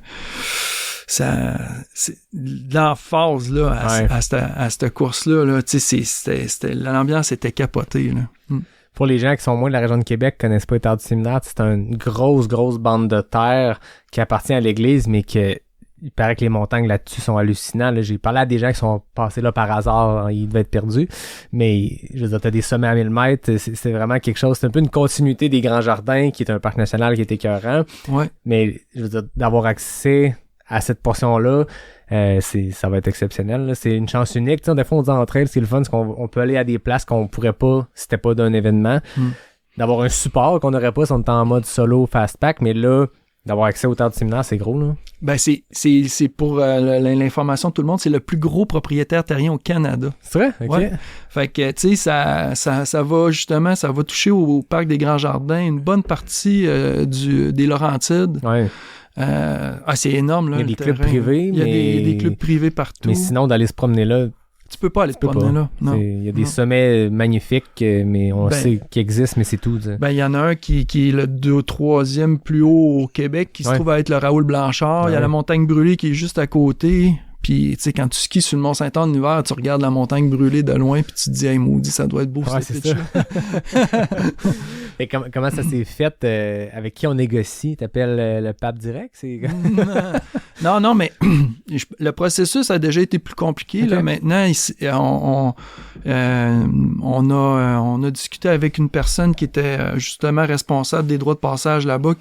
c'est l'emphase là à cette course-là, là, tu sais, c'était l'ambiance était capotée, là. Pour les gens qui sont moins de la région de Québec, connaissent pas Étard du Séminaire, c'est une grosse bande de terre qui appartient à l'église, mais que il paraît que les montagnes là-dessus sont hallucinants. Là, j'ai parlé à des gens qui sont passés là par hasard, ils devaient être perdus. Mais je veux dire, t'as des sommets à 1000 mètres, c'est vraiment quelque chose. C'est un peu une continuité des Grands Jardins, qui est un parc national qui est écœurant. Ouais. Mais je veux dire, d'avoir accès à cette portion-là, ça va être exceptionnel. Là. C'est une chance unique. T'sais, des fois, on dit en trail, c'est le fun, c'est qu'on peut aller à des places qu'on pourrait pas si c'était pas d'un événement. D'avoir un support qu'on n'aurait pas si on était en mode solo fast pack, mais là, d'avoir accès au Étard du Séminaire, c'est gros, là. Ben, c'est pour l'information de tout le monde, c'est le plus gros propriétaire terrien au Canada. C'est vrai? OK. Ouais. Fait que, tu sais, ça va justement, ça va toucher au parc des Grands Jardins une bonne partie des Laurentides. Ouais. C'est énorme, là. Il y a des clubs privés, il y a des clubs privés partout. Mais sinon, d'aller se promener là, tu peux pas aller te promener là. Non. Il y a des sommets magnifiques, mais on sait qu'ils existent, mais c'est tout. Ben, il y en a un qui est le 3e plus haut au Québec, qui se trouve à être le Raoul Blanchard. Il y a la montagne brûlée qui est juste à côté. Puis, tu sais, quand tu skis sur le Mont-Saint-Anne l'hiver, tu regardes la montagne brûlée de loin, puis tu te dis, hey, maudit, ça doit être beau, c'est ça. Et comment ça s'est fait? Avec qui on négocie? T'appelles le pape direct? Non, mais le processus a déjà été plus compliqué. Okay. Là. Maintenant, on a discuté avec une personne qui était justement responsable des droits de passage là-bas,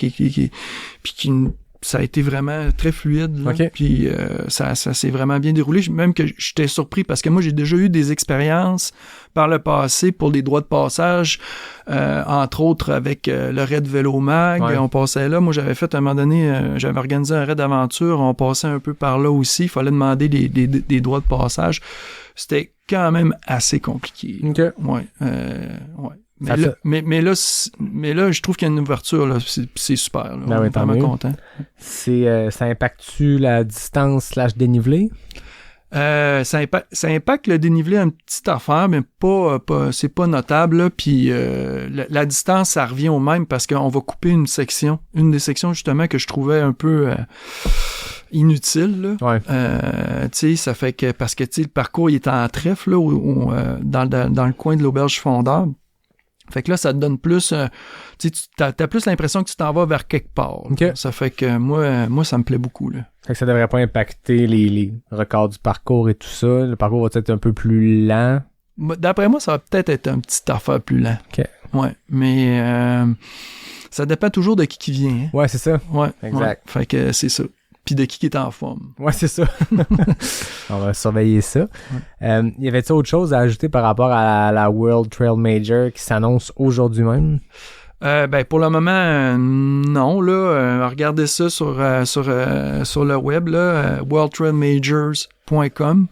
ça a été vraiment très fluide. Là. Okay. Puis ça s'est vraiment bien déroulé. Même que j'étais surpris parce que moi, j'ai déjà eu des expériences par le passé pour des droits de passage, entre autres avec le raid Vélo Mag. Ouais. On passait là. Moi, j'avais fait à un moment donné, j'avais organisé un raid d'aventure. On passait un peu par là aussi. Il fallait demander des droits de passage. C'était quand même assez compliqué. OK. Ouais. Mais là, je trouve qu'il y a une ouverture, là. C'est super, là. Ben on est vraiment content. Ça impacte-tu la distance / dénivelé? Ça impacte le dénivelé une petite affaire, mais pas c'est pas notable, là. Puis la distance, ça revient au même parce qu'on va couper une des sections justement que je trouvais un peu inutile, là. Ouais. Tu sais, ça fait que parce que tu sais le parcours il est en trèfle là, dans le coin de l'auberge Fondeur. Fait que là, ça te donne plus... tu t'as plus l'impression que tu t'en vas vers quelque part. Okay. Ça fait que moi, ça me plaît beaucoup. Là. Fait que ça devrait pas impacter les records du parcours et tout ça. Le parcours va être un peu plus lent. D'après moi, ça va peut-être être un petit affaire plus lent. OK. Ouais, mais ça dépend toujours de qui vient. Hein? Ouais, c'est ça. Ouais, exact. Ouais. Fait que c'est ça. Puis de qui est en forme. Ouais, c'est ça. On va surveiller ça. Ouais. Y avait-il autre chose à ajouter par rapport à la World Trail Major qui s'annonce aujourd'hui même? Pour le moment, non. Là, regardez ça sur le web, là, worldtrailmajors.com.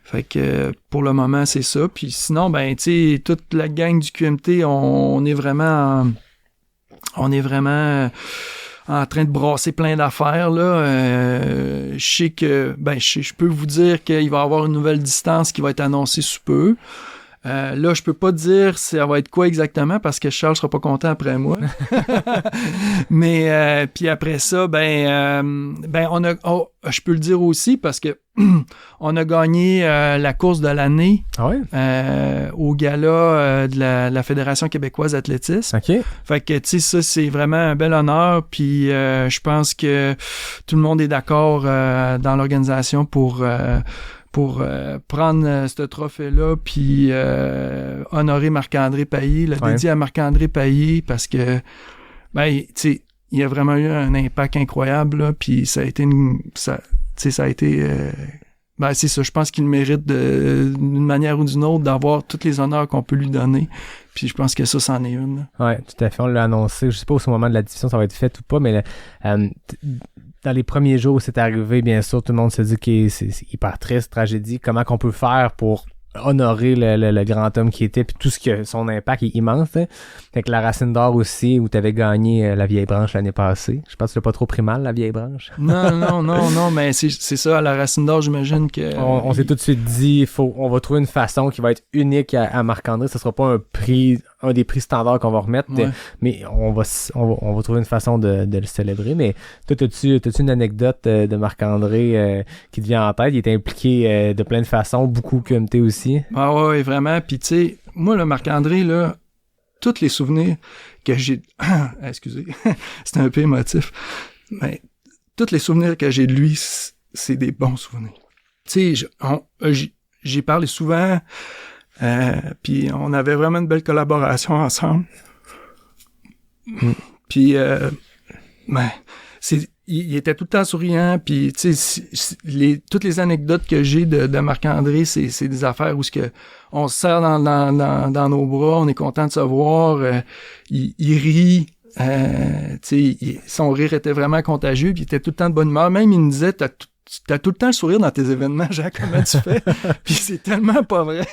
Fait que pour le moment, c'est ça. Puis sinon, tu sais, toute la gang du QMT, on est vraiment en train de brasser plein d'affaires, là. Je sais que, je peux vous dire qu'il va y avoir une nouvelle distance qui va être annoncée sous peu. Là, je peux pas dire ça va être quoi exactement parce que Charles sera pas content après moi. Mais puis après ça, je peux le dire aussi parce que on a gagné la course de l'année au gala de la Fédération québécoise d'athlétisme. OK. Fait que tu sais ça c'est vraiment un bel honneur puis je pense que tout le monde est d'accord dans l'organisation pour prendre ce trophée-là puis honorer Marc-André Paillé, le dédié à Marc-André Paillé parce que tu sais il y a vraiment eu un impact incroyable là, puis ça a été c'est ça, je pense qu'il mérite d'une manière ou d'une autre d'avoir tous les honneurs qu'on peut lui donner. Puis je pense que ça, c'en est une. Oui, tout à fait, on l'a annoncé. Je sais pas au moment de la diffusion ça va être fait ou pas, mais dans les premiers jours où c'est arrivé, bien sûr, tout le monde se dit que c'est hyper triste, tragédie. Comment qu'on peut faire pour honorer le grand homme qui était, puis tout ce que son impact est immense. Hein. Fait que la Racine d'Or aussi, où tu avais gagné la Vieille Branche l'année passée. Je pense que tu l'as pas trop pris mal, la Vieille Branche. Non, mais c'est ça, à la Racine d'Or, j'imagine que... On s'est tout de suite dit, on va trouver une façon qui va être unique à Marc-André. Ce sera pas un prix un des prix standards qu'on va remettre, Ouais. mais on va trouver une façon de le célébrer. Mais toi, t'as-tu une anecdote de Marc-André qui te vient en tête? Il était impliqué de plein de façons, beaucoup QMT aussi. Ah ouais, vraiment. Puis tu sais, moi, le Marc-André, là, tous les souvenirs que j'ai... Excusez, c'était un peu émotif. Mais tous les souvenirs que j'ai de lui, c'est des bons souvenirs. Tu sais, j'ai parlé souvent, puis on avait vraiment une belle collaboration ensemble. Puis, ben, il était tout le temps souriant, puis tu sais, toutes les anecdotes que j'ai de Marc-André, c'est des affaires où on se serre dans nos bras, on est content de se voir, il rit, tu sais, son rire était vraiment contagieux, puis il était tout le temps de bonne humeur. Même il me disait, t'as tout le temps le sourire dans tes événements, Jacques, comment tu fais? Puis c'est tellement pas vrai.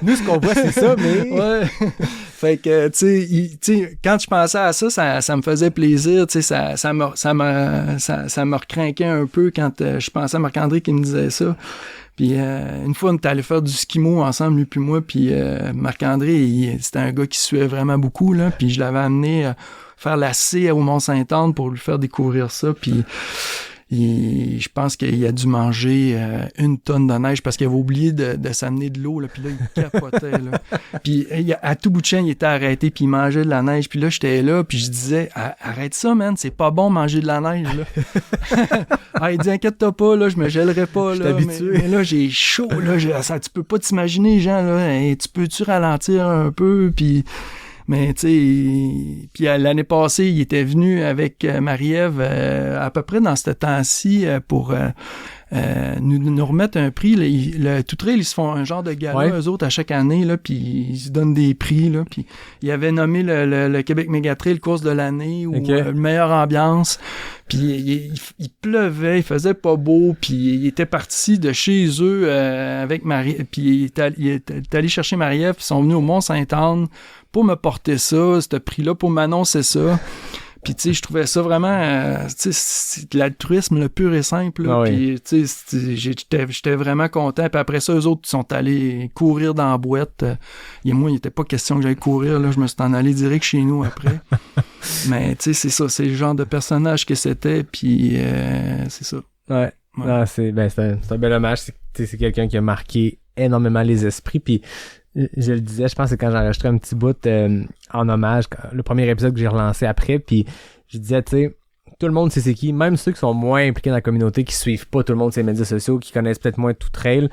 Nous, ce qu'on voit, c'est ça, mais... Ouais. Fait que, tu sais, quand je pensais à ça, ça me faisait plaisir, tu sais, ça me recrinquait un peu quand je pensais à Marc-André qui me disait ça. Puis une fois, on est allé faire du skimo ensemble, lui puis moi, puis Marc-André, c'était un gars qui suait vraiment beaucoup, là, puis je l'avais amené faire la C au Mont-Saint-Anne pour lui faire découvrir ça, puis... je pense qu'il a dû manger 1 tonne de neige parce qu'il avait oublié de s'amener de l'eau, là, puis là, il capotait. Là. Puis à tout bout de champ, il était arrêté, puis il mangeait de la neige. Puis là, j'étais là, puis je disais, arrête ça, man, c'est pas bon manger de la neige. Là. Il dit, inquiète-toi pas, là, je me gèlerai pas. Là, mais là, j'ai chaud. Là, tu peux pas t'imaginer, Jean, là, hey, tu peux-tu ralentir un peu, puis... Mais tu sais, puis l'année passée, il était venu avec Marie-Ève à peu près dans ce temps-ci pour nous remettre un prix. Le Tout-Trail, ils se font un genre de gala, eux autres, à chaque année, là, puis ils se donnent des prix. Là, puis il avait nommé le Québec Mégatrail course de l'année ou meilleure ambiance. Puis il pleuvait, il faisait pas beau, puis il était parti de chez eux avec Marie, puis il est allé chercher Marie-Ève, puis ils sont venus au Mont-Saint-Anne pour me porter ça, ce prix-là, pour m'annoncer ça. Puis, tu sais, je trouvais ça vraiment, tu sais, c'est de l'altruisme le pur et simple. Là. Puis, tu sais, j'étais vraiment content. Puis après ça, eux autres, ils sont allés courir dans la boîte. Et moi, il n'était pas question que j'aille courir. Là, je me suis en allé direct chez nous après. Mais, tu sais, c'est ça. C'est le genre de personnage que c'était. Puis, c'est ça. Ouais. Non, c'est un bel hommage. C'est quelqu'un qui a marqué énormément les esprits. Puis, je le disais, je pense que quand j'enregistrais un petit bout en hommage, le premier épisode que j'ai relancé après, puis je disais, tu sais, tout le monde sait c'est qui, même ceux qui sont moins impliqués dans la communauté, qui suivent pas tout le monde sur les médias sociaux, qui connaissent peut-être moins Tout-Trail.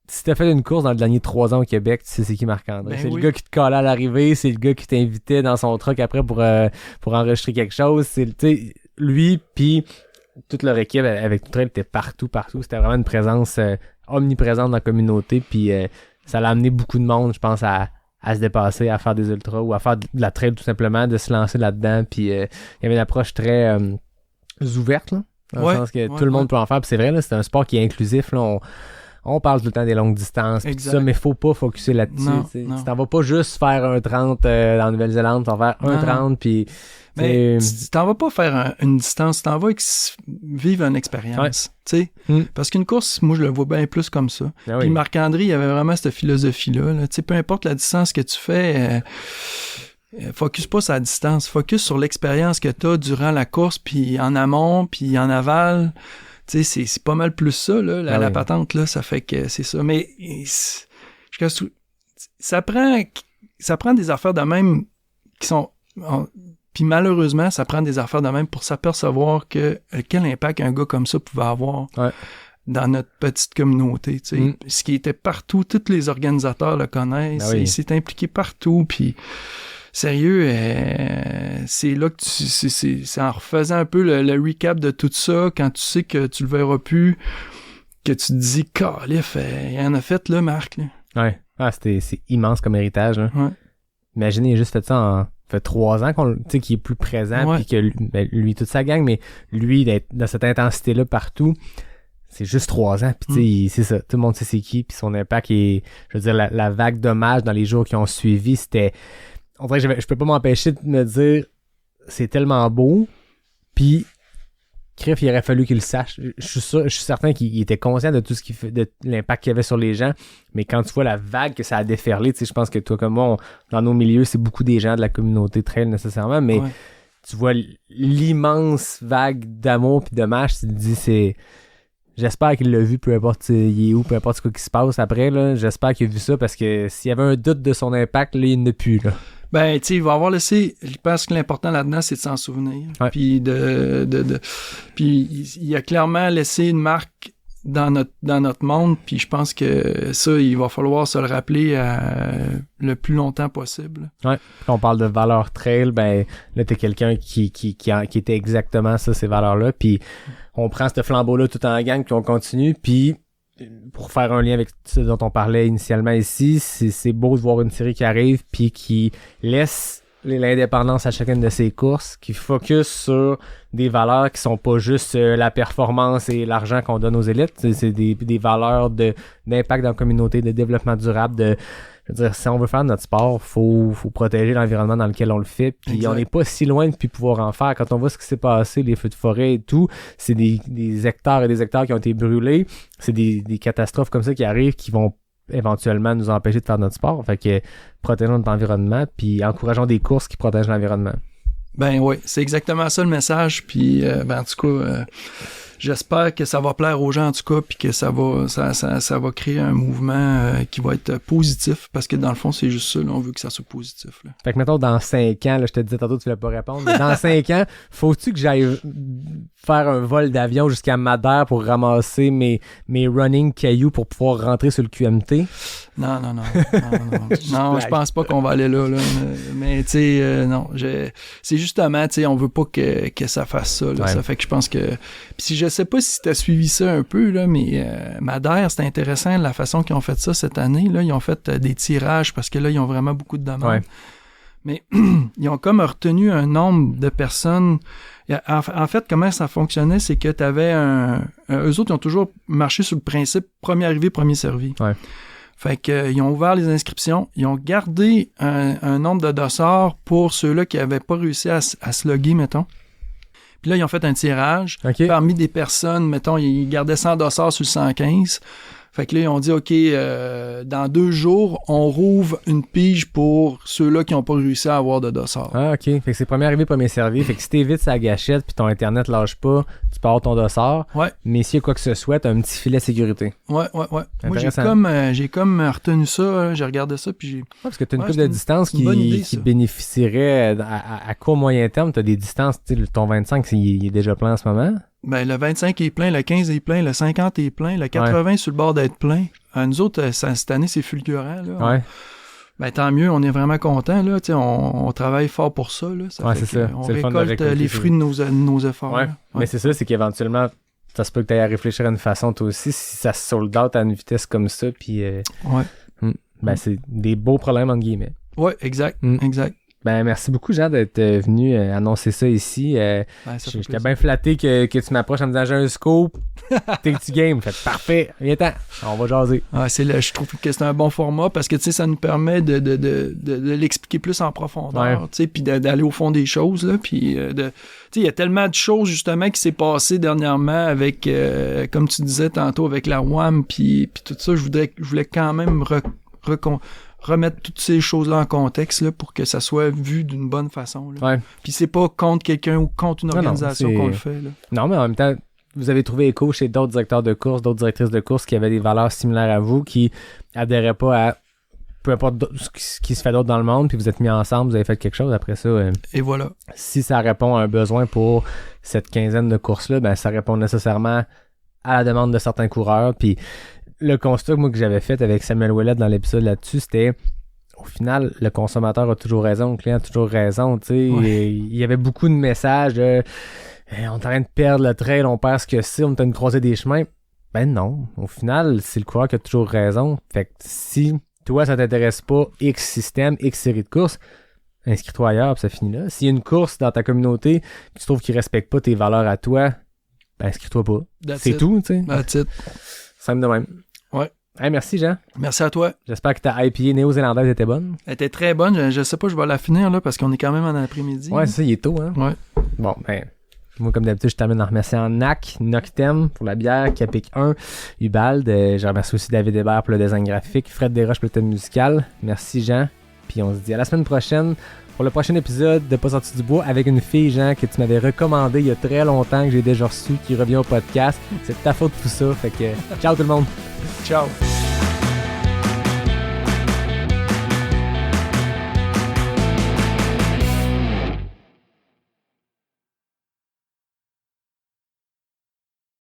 Si t'as fait une course dans les derniers 3 ans au Québec, tu sais c'est qui Marc-André. C'est le gars qui te collait à l'arrivée, c'est le gars qui t'invitait dans son truck après pour enregistrer quelque chose. C'est, tu sais, lui, puis toute leur équipe avec Tout-Trail était partout. C'était vraiment une présence omniprésente dans la communauté, puis ça l'a amené beaucoup de monde, je pense, à se dépasser, à faire des ultras ou à faire de la trail tout simplement, de se lancer là-dedans. Puis il y avait une approche très ouverte, là, dans le sens que tout le monde peut en faire. Puis c'est vrai, là, c'est un sport qui est inclusif. Là, on parle tout le temps des longues distances, pis tout ça, mais faut pas focusser là-dessus. Tu t'en vas pas juste faire un 30 dans Nouvelle-Zélande, tu vas faire un 30, puis... Mais tu t'en vas pas faire une distance, tu t'en vas vivre une expérience, tu sais. Parce qu'une course, moi, je le vois bien plus comme ça. Puis Marc-André, il avait vraiment cette philosophie-là. Là. Tu sais, peu importe la distance que tu fais, focus pas sur la distance, focus sur l'expérience que tu as durant la course, puis en amont, puis en aval. Tu sais, c'est pas mal plus ça, là, la patente, là. Ça fait que c'est ça. Mais ça prend des affaires de même qui sont... Puis malheureusement, ça prend des affaires de même pour s'apercevoir quel impact un gars comme ça pouvait avoir dans notre petite communauté. Tu sais. Ce qui était partout, tous les organisateurs le connaissent, il s'est impliqué partout, puis sérieux, c'est là que c'est en refaisant un peu le recap de tout ça, quand tu sais que tu le verras plus, que tu te dis, calif, il en a fait là, Marc. Là. Ouais, c'est immense comme héritage. Hein. Ouais. Imaginez, il a juste fait ça fait 3 ans qu'il est plus présent, puis que lui, toute sa gang, mais lui, d'être dans cette intensité-là partout, c'est juste 3 ans, puis c'est ça, tout le monde sait c'est qui, puis son impact est, je veux dire, la vague d'hommage dans les jours qui ont suivi, c'était, on dirait que je peux pas m'empêcher de me dire, c'est tellement beau, puis Criff, il aurait fallu qu'il le sache. Je suis certain qu'il était conscient de tout ce qu'il fait, de l'impact qu'il y avait sur les gens. Mais quand tu vois la vague que ça a déferlé, tu sais, je pense que toi comme moi, dans nos milieux, c'est beaucoup des gens de la communauté trail nécessairement, mais tu vois l'immense vague d'amour puis d'hommage, tu te dis, j'espère qu'il l'a vu, peu importe il est où, peu importe ce qui se passe après, là. J'espère qu'il a vu ça parce que s'il y avait un doute de son impact, là, il n'a plus, là. Ben, tu sais, il va avoir laissé. Je pense que l'important là-dedans, c'est de s'en souvenir. Ouais. Puis puis il a clairement laissé une marque dans notre monde. Puis je pense que ça, il va falloir se le rappeler le plus longtemps possible. Ouais. Quand on parle de valeurs trail, ben là, t'es quelqu'un qui était exactement ça, ces valeurs-là. Puis on prend ce flambeau-là tout en gang, puis on continue. Puis pour faire un lien avec ce dont on parlait initialement ici, c'est beau de voir une série qui arrive puis qui laisse l'indépendance à chacune de ses courses, qui focus sur des valeurs qui sont pas juste la performance et l'argent qu'on donne aux élites, c'est des valeurs d'impact dans la communauté, de développement durable, je veux dire, si on veut faire notre sport, faut protéger l'environnement dans lequel on le fait, puis exact. On n'est pas si loin de plus pouvoir en faire. Quand on voit ce qui s'est passé, les feux de forêt et tout, c'est des hectares et des hectares qui ont été brûlés, c'est des catastrophes comme ça qui arrivent qui vont éventuellement nous empêcher de faire notre sport. Fait que protégeons notre environnement, puis encourageons des courses qui protègent l'environnement. Ben oui, c'est exactement ça le message. Puis en tout cas, j'espère que ça va plaire aux gens en tout cas, puis que ça va créer un mouvement qui va être positif, parce que dans le fond, c'est juste ça, là, on veut que ça soit positif. Là. Fait que mettons, dans 5 ans, là, je te disais tantôt, tu voulais pas répondre, mais dans 5 ans, faut-tu que j'aille faire un vol d'avion jusqu'à Madère pour ramasser mes running cailloux pour pouvoir rentrer sur le QMT? Non, je pense pas qu'on va aller là. Mais tu sais, non, c'est justement, tu sais, on veut pas que ça fasse ça. Là. Ouais. Ça fait que je pense que... Puis je sais pas si t'as suivi ça un peu, là, mais Madère, c'était intéressant la façon qu'ils ont fait ça cette année. Là, ils ont fait des tirages parce que là, ils ont vraiment beaucoup de demandes. Ouais. Mais ils ont comme retenu un nombre de personnes. En fait, comment ça fonctionnait, c'est que t'avais eux autres, ils ont toujours marché sur le principe premier arrivé, premier servi. Ouais. Fait que ils ont ouvert les inscriptions, ils ont gardé un nombre de dossards pour ceux-là qui n'avaient pas réussi à se loguer, mettons. Puis là, ils ont fait un tirage. Okay. Parmi des personnes, mettons, ils gardaient 100 dossards sur le 115. Fait que là, ils ont dit, OK, dans 2 jours, on rouvre une pige pour ceux-là qui n'ont pas réussi à avoir de dossard. Ah, OK. Fait que c'est premier arrivé, premier servi. Fait que si t'évites sa gâchette puis ton Internet lâche pas, tu peux avoir ton dossard. Ouais. Mais s'il y a quoi que ce soit, t'as un petit filet de sécurité. Ouais. Moi, Intéressant. j'ai comme retenu ça, j'ai regardé ça, puis j'ai... Ouais, parce que t'as une Ouais, couple c'est de distances une bonne idée, qui ça. bénéficierait à court moyen terme. T'as des distances, tu sais, ton 25, il est déjà plein en ce moment. Ben, le 25 est plein, le 15 est plein, le 50 est plein, le 80 est sur le bord d'être plein. Nous autres, cette année, c'est fulgurant, là. Ouais. Ben, tant mieux, on est vraiment contents, là. Tu sais, on travaille fort pour ça, là. Ouais, fait c'est que ça. on C'est le fun de récolte récolter, les c'est- fruits de nos efforts. Ouais. là. Mais c'est ça, c'est qu'éventuellement, ça se peut que t'ailles à réfléchir à une façon, toi aussi, si ça se sold out à une vitesse comme ça, puis ben, c'est des beaux problèmes, entre guillemets. Ouais, exact, Mm. exact. Ben, merci beaucoup, Jean, d'être venu annoncer ça ici. Ben, ça fait J'étais plaisir. bien flatté que tu m'approches en me disant j'ai un scoop. T'es que tu game. Fait parfait. Viens-t'en. On va jaser. Ouais, je trouve que c'est un bon format parce que, tu sais, ça nous permet de l'expliquer plus en profondeur, Ouais. tu sais, puis d'aller au fond des choses, là, puis tu sais, il y a tellement de choses, justement, qui s'est passé dernièrement avec, comme tu disais tantôt, avec la WAM, puis tout ça, je voulais quand même remettre toutes ces choses-là en contexte, là, pour que ça soit vu d'une bonne façon, là. Ouais. Puis c'est pas contre quelqu'un ou contre une Non, organisation c'est- qu'on le fait, là. Non, mais en même temps, vous avez trouvé écho chez d'autres directeurs de course, d'autres directrices de course qui avaient des valeurs similaires à vous, qui adhéraient pas à peu importe ce qui se fait d'autre dans le monde, puis vous êtes mis ensemble, vous avez fait quelque chose. Après ça, Et voilà. si ça répond à un besoin pour cette quinzaine de courses-là, ben ça répond nécessairement à la demande de certains coureurs. Puis le constat moi, que j'avais fait avec Samuel Ouellet dans l'épisode là-dessus, c'était au final, le consommateur a toujours raison, le client a toujours raison. Tu sais, Ouais. il y avait beaucoup de messages de on est en train de perdre le trail, on perd ce que c'est, on est en train de croiser des chemins. Ben non, au final, c'est le coureur qui a toujours raison. Fait que si toi, ça t'intéresse pas, X système, X série de courses, inscris-toi ailleurs, puis ça finit là. S'il y a une course dans ta communauté, que tu trouves qu'il respecte pas tes valeurs à toi, ben inscris-toi pas. That's C'est it. tout, tu sais. That's it. Simple de même. Ouais. Hey, merci, Jean. Merci à toi. J'espère que ta IPA néo-zélandaise était bonne. Elle était très bonne. Je sais pas, je vais la finir, là, parce qu'on est quand même en après-midi. Ouais, c'est ça, il est tôt, hein. Ouais. Bon, ben, Moi, comme d'habitude, je termine en remerciant NAC, Noctem pour la bière, Capic 1, Ubald. Je remercie aussi David Hébert pour le design graphique, Fred Desroches pour le thème musical. Merci, Jean. Puis on se dit à la semaine prochaine pour le prochain épisode de Pas sorti du bois avec une fille, Jean, que tu m'avais recommandé il y a très longtemps, que j'ai déjà reçu, qui revient au podcast. C'est de ta faute tout ça. Fait que ciao tout le monde. Ciao.